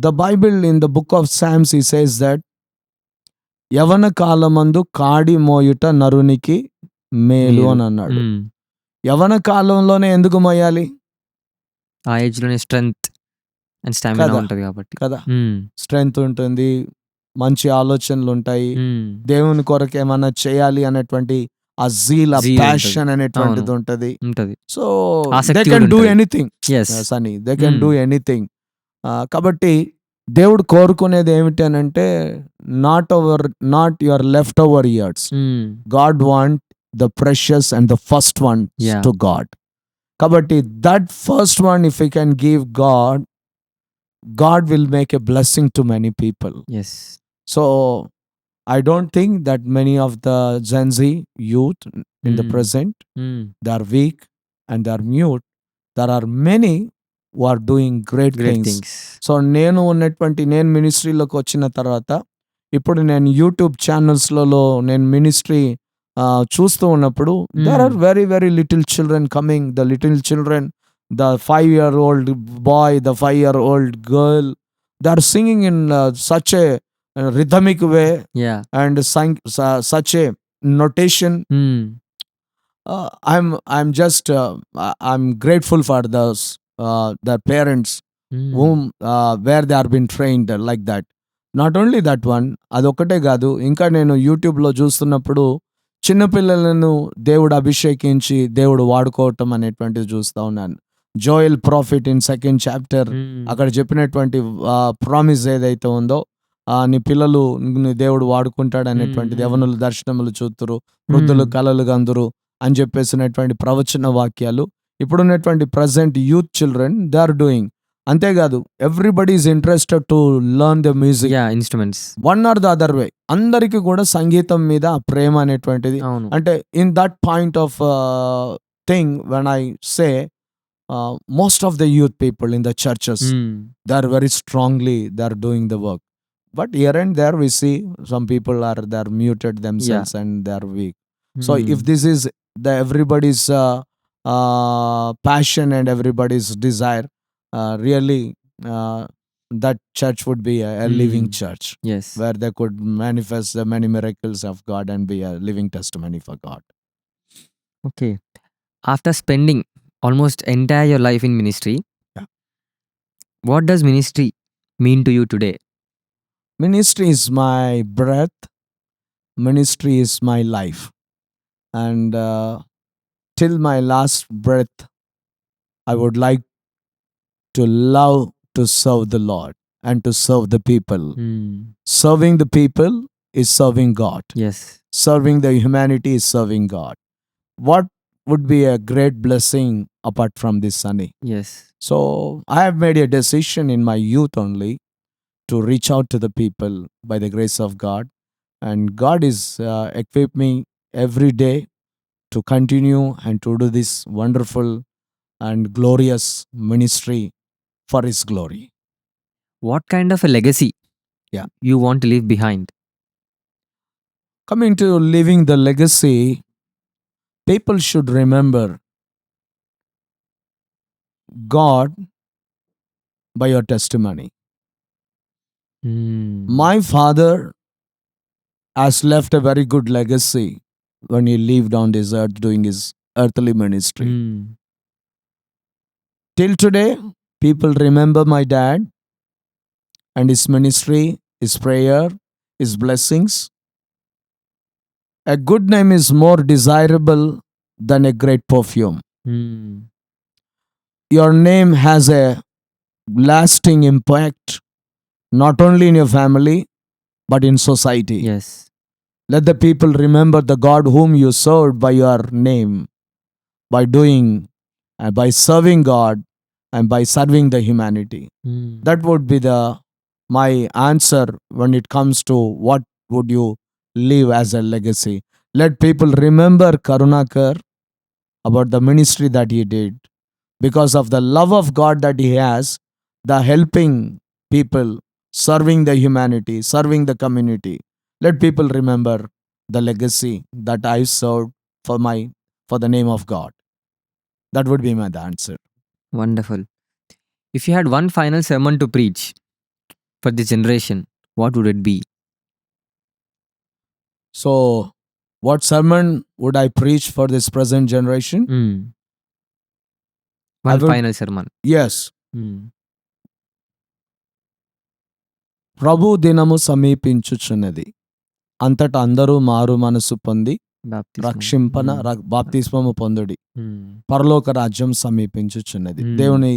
the Bible in the book of Psalms, he says that యవన కాలమందు కాడి మోయుట నరునికి మేలు అని అన్నాడు. యవన కాలంలోనే ఎందుకు మోయాలి? ఆ ఏజ్ లోనే స్ట్రెంగ్త్ అండ్ స్టామినా ఉంటది కాబట్టి కదా. స్ట్రెంగ్త్ ఉంటుంది, మంచి ఆలోచనలు ఉంటాయి, దేవుని కొరకు ఏమన్నా చేయాలి అనేటువంటి ఆ జీల్, ఆ ప్యాషన్ అనేటువంటిది ఉంటది. So they can do anything Sunny, they can do anything. కాబట్టి దేవుడు కోరుకునేది ఏమిటి అని అంటే not your left over years. God want the precious and the first one to God. కాబట్టి that first one if you can give God, God will make a blessing to many people. Yes. So I don't think that many of the Gen Z youth in the present, they are weak and they are mute. There are many who are doing great things. So నేను మినిస్ట్రీలోకి వచ్చిన తర్వాత ఇప్పుడు నేను YouTube ఛానల్స్లలో నేను ministry చూస్తూ ఉన్నప్పుడు there are very very little children coming. The little children, the 5-year-old boy, the 5-year-old girl, they are singing in such a rhythmic way, and such a notation. I'm just I'm grateful for those the parents whom where they are been trained like that. Not only that one, అదొక్కటే కాదు, ఇంకా నేను యూట్యూబ్లో చూస్తున్నప్పుడు చిన్నపిల్లలను దేవుడు అభిషేకించి దేవుడు వాడుకోవటం అనేటువంటిది చూస్తూ ఉన్నాను. Joel profit in 2nd chapter అక్కడ చెప్పినటువంటి ప్రామిస్ ఏదైతే ఉందో, నీ పిల్లలు దేవుడు వాడుకుంటాడు అనేటువంటిది, యవనులు దర్శనములు చూతురు, వృద్ధులు కలలు గందురు అని చెప్పేసినటువంటి ప్రవచన వాక్యాలు ఇప్పుడున్నటువంటి present youth children they are doing. అంతేకాదు everybody is interested to learn the music yeah instruments. One or the other way. అందరికీ కూడా సంగీతం మీద ఆ ప్రేమ అనేటువంటిది అవును. అంటే in that point of thing when I say most of the youth people in the churches they are very strongly they are doing the work, but here and there we see some people are they are muted themselves and they are weak. So if this is the everybody's passion and everybody's desire, really that church would be a living church yes. where they could manifest the many miracles of God and be a living testimony for God. Okay. After spending almost entire your life in ministry, Yeah. What does ministry mean to you today? Ministry is my breath, ministry is my life, and till my last breath I would like to love to serve the Lord and to serve the people. Serving the people is serving God. Yes. Serving the humanity is serving God. What would be a great blessing apart from this, Sunny? Yes. So I have made a decision in my youth only to reach out to the people by the grace of God, and God is equipped me every day to continue and to do this wonderful and glorious ministry for His glory. What kind of a legacy Yeah. You want to leave behind? Coming to leaving the legacy, people should remember God by your testimony. My father has left a very good legacy when he lived on this earth doing his earthly ministry. Till today, people remember my dad and his ministry, his prayer, his blessings. A good name is more desirable than a great perfume. Your name has a lasting impact not only in your family but in society. Yes. Let the people remember the God whom you served by your name, by doing and by serving God and by serving the humanity. That would be my answer when it comes to what would you leave as a legacy. Let people remember Karunakar about the ministry that he did because of the love of God that he has, the helping people, serving the humanity, serving the community. Let people remember the legacy that I served for the name of God. That would be my answer. Wonderful. If you had one final sermon to preach for this generation, what would it be? So, what sermon would I preach for this present generation? I one would- final sermon. Yes. ప్రభు దినము సమీపించుచున్నది, అంతటా అందరూ మారు మనసు పొంది బాప్తిస్మము పొందుడి, పరలోక రాజ్యం సమీపించుచున్నది, దేవుని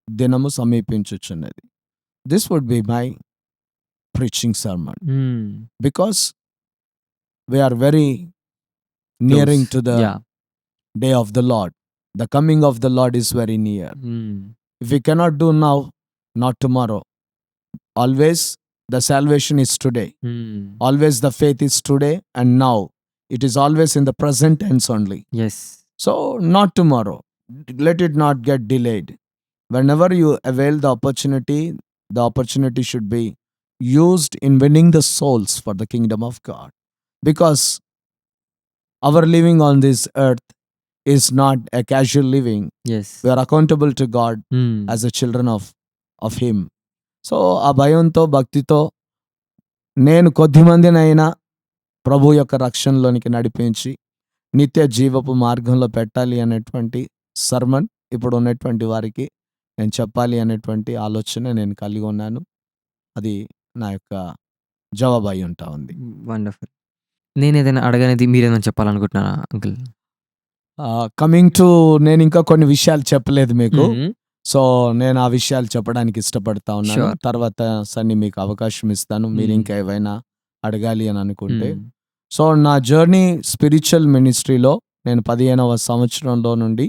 దినము సమీపించుచున్నది. This would be my preaching sermon because we are very nearing to the day of the Lord. The coming of the Lord is very near. If we cannot do now, not tomorrow. Always the salvation is today. Always the faith is today and now. It is always in the present tense only. Yes. So, not tomorrow. Let it not get delayed. Whenever you avail the opportunity should be used in winning the souls for the kingdom of God. Because our living on this earth is not a casual living. Yes. We are accountable to God as a children of Him. So ఆ భయంతో భక్తితో నేను కొద్దిమందినైనా ప్రభు యొక్క రక్షణలోనికి నడిపించి నిత్య జీవపు మార్గంలో పెట్టాలి అనేటువంటి సర్మన్ ఇప్పుడు ఉన్నటువంటి వారికి నేను చెప్పాలి అనేటువంటి ఆలోచన నేను కలిగి ఉన్నాను. అది నా యొక్క జవాబు అయి ఉంటా ఉంది. వండర్ఫుల్. నేను ఏదైనా అడగనేది మీరేమైనా చెప్పాలనుకుంటున్నారా అంకుల్? కమింగ్ టు నేను ఇంకా కొన్ని విషయాలు చెప్పలేదు మీకు. సో నేను ఆ విషయాలు చెప్పడానికి ఇష్టపడతా ఉన్నాను. Sure. తర్వాత సన్ని మీకు అవకాశం ఇస్తాను మీరు ఇంకా ఏవైనా అడగాలి అని అనుకుంటే. సో నా జర్నీ స్పిరిచువల్ మినిస్ట్రీలో నేను 15వ సంవత్సరంలో నుండి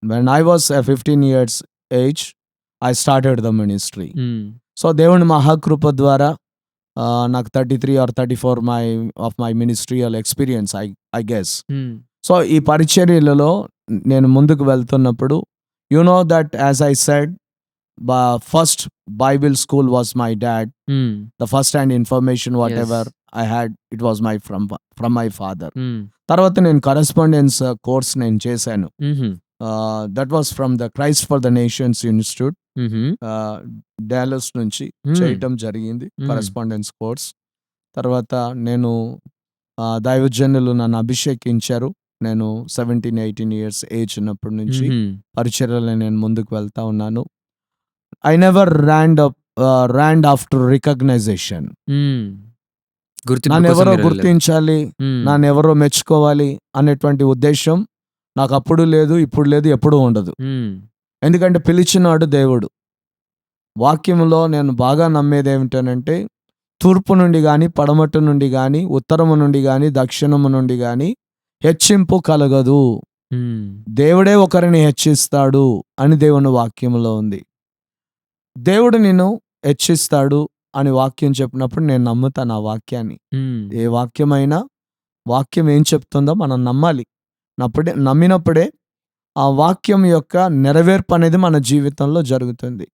when I was 15 years age, I started the ministry. Hmm. So దేవుని మహాకృప ద్వారా నాకు 33 or 34 of my ministerial experience I guess. Hmm. So ఈ పరిచర్యలలో నేను ముందుకు వెళ్తున్నప్పుడు no that as I said first Bible school was my dad. Hmm. The first hand information what Yes. Ever I had it was from my father. Hmm. తర్వాత నేను correspondence course నేను చేశాను. హుహు. That was from the Christ for the Nations Institute హుహు. Dallas నుంచి హ్మ్. చేయటం జరిగింది హ్మ్. Correspondence course. తర్వాత నేను దైవజనులు నన్ను అభిషేకించారు. నేను 17, 18 ఇయర్స్ ఏజ్ ఉన్నప్పటి నుంచి హుహు. పరిచర్యలో నేను ముందుకు వెళ్తా ఉన్నాను. I never rand after recognition. హ్మ్. గుర్తింపు నన్ను కోసం ఎవరో మీరు వెళ్ళలేదు. గుర్తించాలి, హ్మ్. నన్ను ఎవరో మెచ్చుకోవాలి అనేటువంటి ఉద్దేశం నాకు అప్పుడు లేదు, ఇప్పుడు లేదు, ఎప్పుడూ ఉండదు. హ్మ్. ఎందుకంటే పిలిచినాడు దేవుడు. వాక్యంలో నేను బాగా నమ్మేది ఏమిటనంటే, తూర్పు నుండి గాని, పడమటి నుండి గాని, ఉత్తరము నుండి గాని, దక్షిణము నుండి గాని హెచ్చింపు కలగదు. హ్మ్. దేవుడే ఒకరిని హెచ్చిస్తాడు అని దేవుని వాక్యంలో ఉంది. దేవుడు నిన్ను హెచ్చిస్తాడు అని వాక్యం చెప్పినప్పుడు నేను నమ్ముతాను ఆ వాక్యాన్ని. హ్మ్. ఏ వాక్యమైనా వాక్యం ఏం చెప్తుందో మనం నమ్మాలి. నమ్మినప్పుడే ఆ వాక్యం యొక్క నెరవేర్పు అనేది మన జీవితంలో జరుగుతుంది.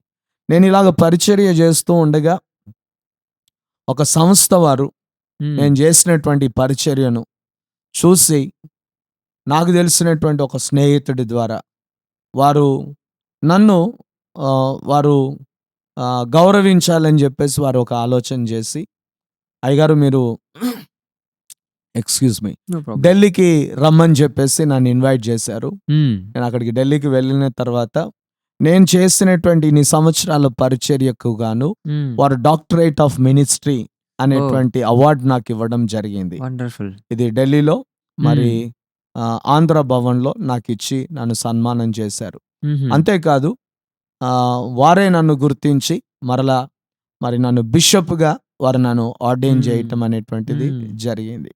నేను ఇలాగ పరిచర్య చేస్తూ ఉండగా ఒక సంస్థ వారు హ్మ్. నేను చేసినటువంటి పరిచర్యను చూసి నాకు తెలిసినటువంటి ఒక స్నేహితుడి ద్వారా నన్ను వారు గౌరవించాలని చెప్పేసి వారు ఒక ఆలోచన చేసి, అయ్యగారు మీరు ఎక్స్క్యూజ్ మీ, నో ప్రాబ్లమ్. ఢిల్లీకి రమ్మని చెప్పేసి నన్ను ఇన్వైట్ చేశారు. హ్మ్. నేను అక్కడికి ఢిల్లీకి వెళ్ళిన తర్వాత నేను చేసినటువంటి ఇన్ని సంవత్సరాల పరిచర్యకు గాను హ్మ్. వారు డాక్టరేట్ ఆఫ్ మినిస్ట్రీ అనేటువంటి అవార్డు నాకు ఇవ్వడం జరిగింది. వండర్‌ఫుల్. ఇది ఢిల్లీలో మరి హ్మ్. ఆంధ్ర భవన్లో నాకు ఇచ్చి నన్ను సన్మానం చేశారు. హుహు. అంతేకాదు వారే నన్ను గుర్తించి మరలా మరి నన్ను బిషప్‌గా వారు నన్ను ఆర్డైన్ చేయటం అనేటువంటిది హ్మ్. జరిగింది.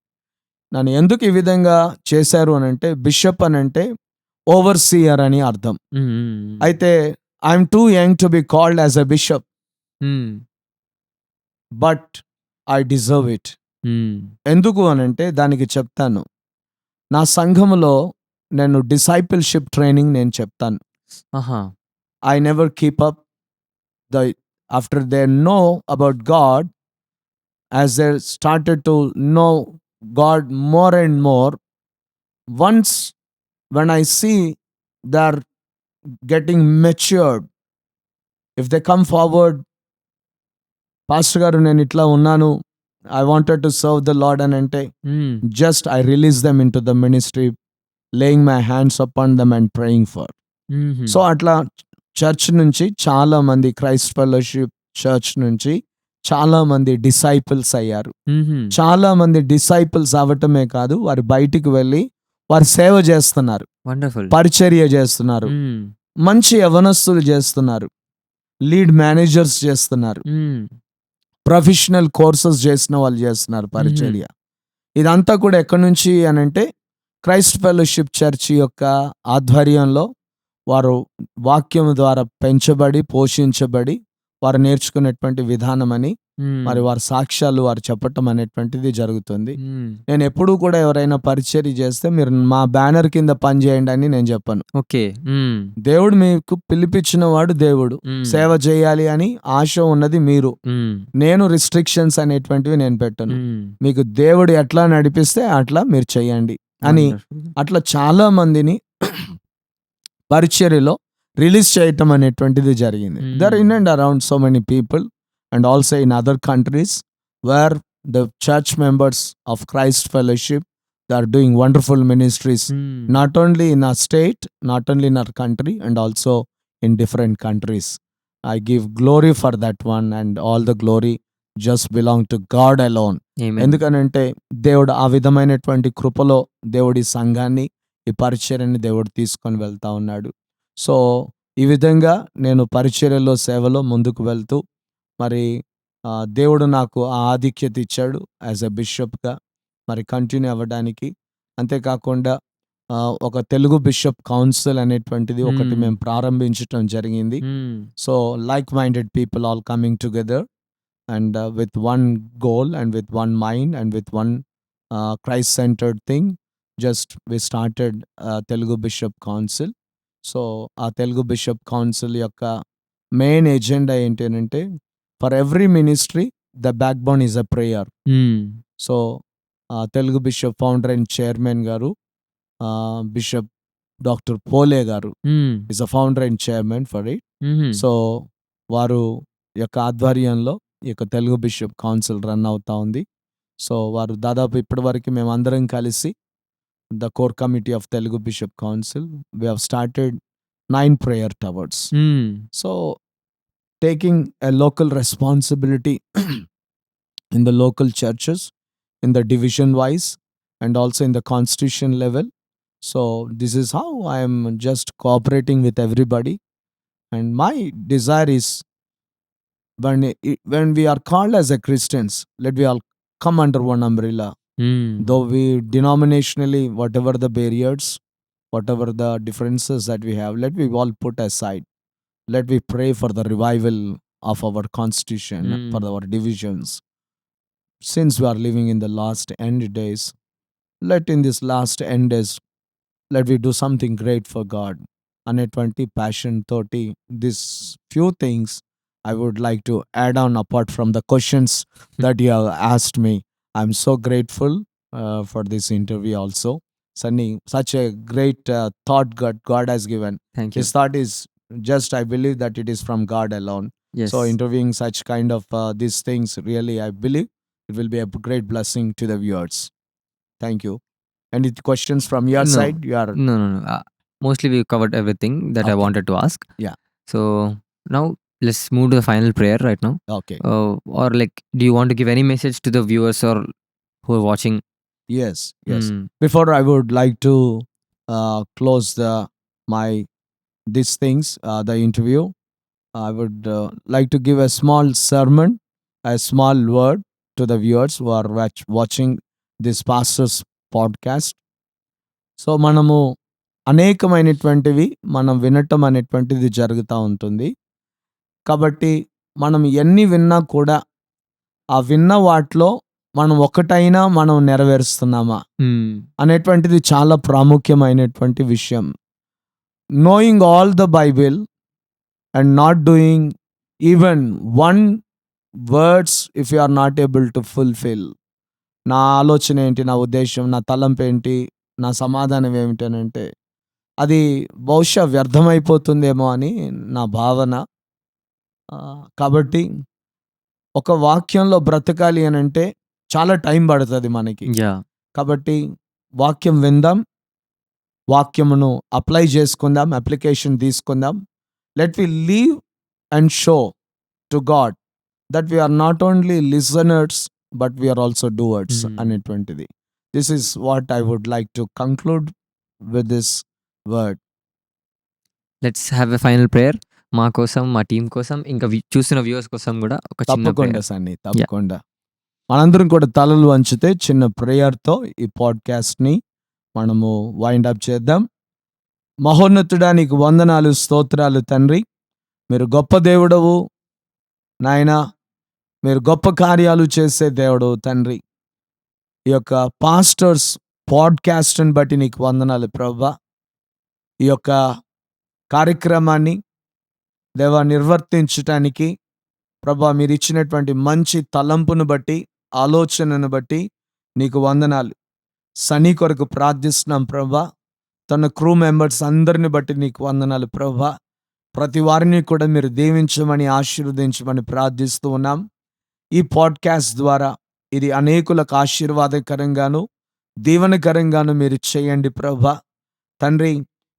నన్ను ఎందుకు ఈ విధంగా చేశారు అనంటే, బిషప్ అనంటే ఓవర్‌సీయర్ అని అర్థం. హ్మ్. హ్మ్. అయితే I'm too young to be called as a bishop, hmm. But I deserve it. Hmm. ఎందుకు అనంటే దానికి చెప్తాను. నా సంఘములో నేను డిసైపుల్‌షిప్ ట్రైనింగ్ నేను చెప్తాను. ఆహా! I never keep up after they know about God, as they started to know God more and more. Once when I see they're getting matured, if they come forward, Pastor garu nenu itla unnanu, I wanted to serve the Lord అని అంటే, హ్మ్. just I release them into the ministry, laying my hands upon them and praying for. హుహు. So అట్లా church నుంచి చాలా మంది, Christ fellowship church నుంచి చాలా మంది డిసైపుల్స్ అయ్యారు. హుహు. చాలా మంది డిసైపుల్స్ అవ్వటమే కాదు, వారు బయటికి వెళ్ళి వారు సేవ చేస్తున్నారు, వండర్‌ఫుల్. పరిచర్య చేస్తున్నారు, హ్మ్. మంచి యవనస్తులు చేస్తున్నారు, లీడ్ మేనేజర్స్ చేస్తున్నారు, హ్మ్. ప్రొఫెషనల్ కోర్సెస్ చేసిన వాళ్ళు చేస్తున్నారు పరిచర్య. ఇదంతా కూడా ఎక్కడి నుంచి అనంటే క్రైస్ట్ ఫెలోషిప్ చర్చ్ యొక్క ఆధ్వర్యంలో వారు వాక్యం ద్వారా పెంచబడి, పోషించబడి, వారు నేర్చుకునేటువంటి విధానమని హ్మ్. మరి వారి సాక్ష్యాలు వారు చెప్పటం అనేటువంటిది జరుగుతుంది. హ్మ్. నేను ఎప్పుడూ కూడా ఎవరైనా పరిచర్య చేస్తే మీరు మా బ్యానర్ కింద పని చేయండి అని నేను చెప్పను. ఓకే. హ్మ్. దేవుడు మీకు పిలిపించిన వాడు దేవుడు. హ్మ్. సేవ చేయాలి అని ఆశ ఉన్నది మీరు. హ్మ్. నేను రిస్ట్రిక్షన్స్ అనేటువంటివి నేను పెట్టను. హ్మ్. మీకు దేవుడు ఎట్లా నడిపిస్తే అట్లా మీరు చేయండి అని వండర్‌ఫుల్. అట్లా చాలా మందిని పరిచర్యలో రిలీజ్ చేయటం అనేటువంటిది జరిగింది. There in and around so many people and also in other countries where the church members of Christ fellowship they are doing wonderful ministries, hmm. not only in our state, not only in our country, and also in different countries. I give glory for that one, and all the glory just belong to God alone. ఆమేన్. ఎందుకనంటే దేవుడు ఆ విధమైనటువంటి కృపలో దేవుడి సంఘాన్ని, ఈ పరిచర్యని దేవుడు తీసుకొని వెళ్తా ఉన్నాడు. సో ఈ విధంగా నేను పరిచర్యలో, సేవలో ముందుకు వెళ్తూ మరి దేవుడు నాకు ఆ ఆధిక్యత ఇచ్చాడు యాజ్ ఎ బిషప్గా మరి కంటిన్యూ అవ్వడానికి. అంతేకాకుండా ఒక తెలుగు బిషప్ కౌన్సిల్ అనేటువంటిది ఒకటి Hmm. మేము ప్రారంభించటం జరిగింది. Hmm. So like minded people all coming together and with one goal and with one mind and with one Christ centered thing, just we started Telugu Bishop Council. So ఆ Telugu bishop council యొక్క main agenda ఏంటి అంటే, for every ministry the back bone is a prayer. Hmm. So Telugu bishop founder and chairman గారు bishop doctor పోలే గారు Hmm. Is a founder and chairman for it. Mhm. So వారు యొక్క ఆధ్వర్యంలో ఈ యొక్క తెలుగు బిషప్ కౌన్సిల్ రన్ అవుతా ఉంది. సో వారు దాదాపు ఇప్పటి వరకు మేము అందరం కలిసి the core committee of Telugu bishop council we have started 9 prayer towers. Hmm. So taking a local responsibility in the local churches, in the division wise, and also in the constitution level. So this is how I am just cooperating with everybody. And my desire is, when we are called as a Christians, let we all come under one umbrella. Hmm. Though we denominationally, whatever the barriers, whatever the differences that we have, let we all put aside. Let we pray for the revival of our constitution, for our divisions. Since we are living in the last end days, let in this last end days, let we do something great for God. అనేటువంటి passion తోటి this few things I would like to add on apart from the questions that you have asked me. I'm so grateful for this interview also. Sunny, such a great thought God has given. Thank you. His thought is just, I believe that it is from God alone. Yes. So interviewing such kind of these things, really, I believe it will be a great blessing to the viewers. Thank you. Any questions from your No. side? You are No. Mostly we covered everything that I Okay. wanted to ask. Yeah. So now let's move to the final prayer right now. okay. Or like, do you want to give any message to the viewers or who are watching? Yes. Yes. Hmm. Before I would like to close these things, the interview, I would like to give a small sermon, a small word to the viewers who are watching this pastor's podcast. So మనము అనేకమైనటువంటివి మనం వినటం అనేటువంటిది జరుగుతూ ఉంటుంది. కాబట్టి మనం ఎన్ని విన్నా కూడా ఆ విన్న వాటిలో మనం ఒకటైనా మనం నెరవేరుస్తున్నామా Hmm. అనేటువంటిది చాలా ప్రాముఖ్యమైనటువంటి విషయం. Knowing all the Bible and not doing even one words if you are not able to fulfil. నా ఆలోచన ఏంటి, నా ఉద్దేశం, నా తలంపు ఏంటి, నా సమాధానం ఏమిటనంటే అది బహుశా వ్యర్థమైపోతుందేమో అని నా భావన. కాబట్టి ఒక వాక్యంలో బ్రతకాలి అని అంటే చాలా టైం పడుతుంది మనకి. Yeah. కాబట్టి వాక్యం విందాం, వాక్యమును అప్లై చేసుకుందాం, అప్లికేషన్ తీసుకుందాం. Let we leave and show to God that we are not only listeners but we are also doers అనేటువంటిది. This is what I would like to conclude with this word. Let's have a final prayer. మా కోసం, మా team కోసం, ఇంకా చూసిన viewers కోసం కూడా ఒక చిన్న తప్పకుండా prayer. సన్ని, తప్పకుండా. మనందరం కూడా తలలు వంచితే చిన్న ప్రేయర్తో ఈ పాడ్కాస్ట్ని మనము వైండ్ అప్ చేద్దాం. మహోన్నతుడా, నీకు వందనాలు, స్తోత్రాలు తండ్రి. మీరు గొప్ప దేవుడవు నాయనా, మీరు గొప్ప కార్యాలు చేసే దేవుడవు తండ్రి. ఈ యొక్క పాస్టర్స్ పాడ్కాస్ట్ని బట్టి నీకు వందనాలు ప్రభువా. ఈ యొక్క కార్యక్రమాన్ని దేవా నిర్వర్తించటానికి ప్రభువా మీరు ఇచ్చినటువంటి మంచి తలంపును బట్టి, ఆలోచనను బట్టి నీకు వందనాలు. సనీ కొరకు ప్రార్థిస్తున్నాం ప్రభువా. తన క్రూ మెంబర్స్ అందరిని బట్టి నీకు వందనాలు ప్రభువా. ప్రతి వారిని కూడా మీరు దీవించమని, ఆశీర్వదించమని ప్రార్థిస్తూ ఉన్నాం. ఈ పాడ్కాస్ట్ ద్వారా ఇది అనేకులకు ఆశీర్వాదకరంగాను, దీవెనకరంగాను మీరు చేయండి ప్రభువా. తండ్రి,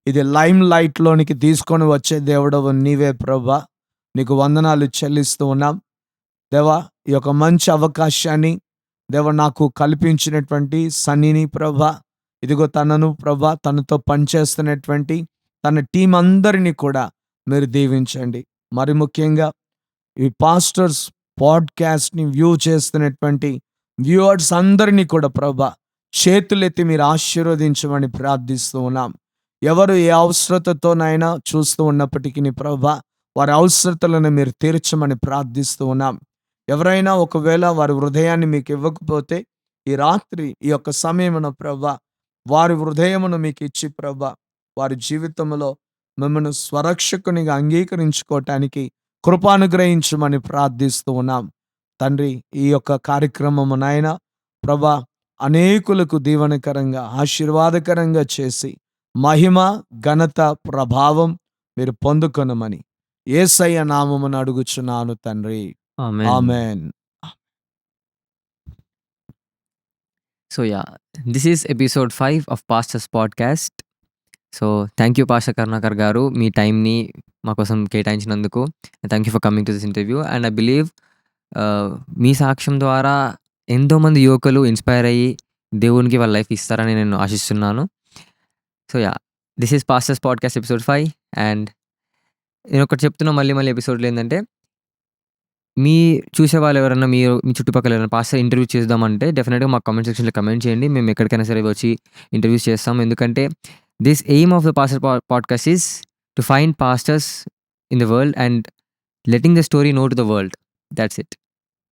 ఇది లైమ్ లైట్లోనికి తీసుకొని వచ్చే దేవుడవు నీవే ప్రభువా. నీకు వందనాలు చెల్లిస్తూ ఉన్నాం దేవా. ఈ యొక్క మంచి అవకాశాన్ని దేవ నాకు కల్పించినటువంటి సన్నీని ప్రభా, ఇదిగో తనను ప్రభా, తనతో పనిచేస్తున్నటువంటి తన టీం అందరినీ కూడా మీరు దీవించండి. మరి ముఖ్యంగా ఈ పాస్టర్స్ పాడ్కాస్ట్ని వ్యూ చేస్తున్నటువంటి వ్యూవర్స్ అందరినీ కూడా ప్రభా చేతులెత్తి మీరు ఆశీర్వదించమని ప్రార్థిస్తూ ఉన్నాం. ఎవరు ఏ అవసరతతోనైనా చూస్తూ ఉన్నప్పటికీ ప్రభా, వారి అవసరతలను మీరు తీర్చమని ప్రార్థిస్తూ ఉన్నాం. ఎవరైనా ఒకవేళ వారి హృదయాన్ని మీకు ఇవ్వకపోతే ఈ రాత్రి ఈ యొక్క సమయమున ప్రభా, వారి హృదయమును మీకు ఇచ్చి ప్రభా, వారి జీవితంలో మిమ్మల్ని స్వరక్షకునిగా అంగీకరించుకోవటానికి కృపానుగ్రహించమని ప్రార్థిస్తూ ఉన్నాం. తండ్రి, ఈ యొక్క కార్యక్రమము నాయన ప్రభా, అనేకులకు దీవెనకరంగా ఆశీర్వాదకరంగా చేసి మహిమ, ఘనత, ప్రభావం మీరు పొందుకొనమని యేసయ్య నామమున అడుగుచున్నాను తండ్రి. ఆమేన్. ఆమేన్. So this is episode 5 of pastors podcast. So thank you pastor Karunakar garu, మీ టైంని మా కోసం కేటాయించినందుకు. Thank you for coming to this interview. And I believe మీ సాక్ష్యం ద్వారా ఎంతోమంది యువకులు ఇన్స్పైర్ అయ్యి దేవునికి వాళ్ళ లైఫ్ ఇస్తారని నేను ఆశిస్తున్నాను. So this is pastors podcast episode 5. And నేను ఒకటి చెప్తున్నా మళ్ళీ ఎపిసోడ్లో ఏంటంటే, మీ చూసేవాళ్ళు ఎవరైనా మీ చుట్టుపక్కల ఎవరైనా పాస్టర్ ఇంటర్వ్యూ చేద్దామంటే డెఫినెట్గా మాకు కామెంట్ సెక్షన్లో కమెంట్ చేయండి. మేము ఎక్కడికైనా సరే వచ్చి ఇంటర్వ్యూస్ చేస్తాం. ఎందుకంటే this aim of the pastor podcast is to find pastors in the world and letting the story know to the world. That's it.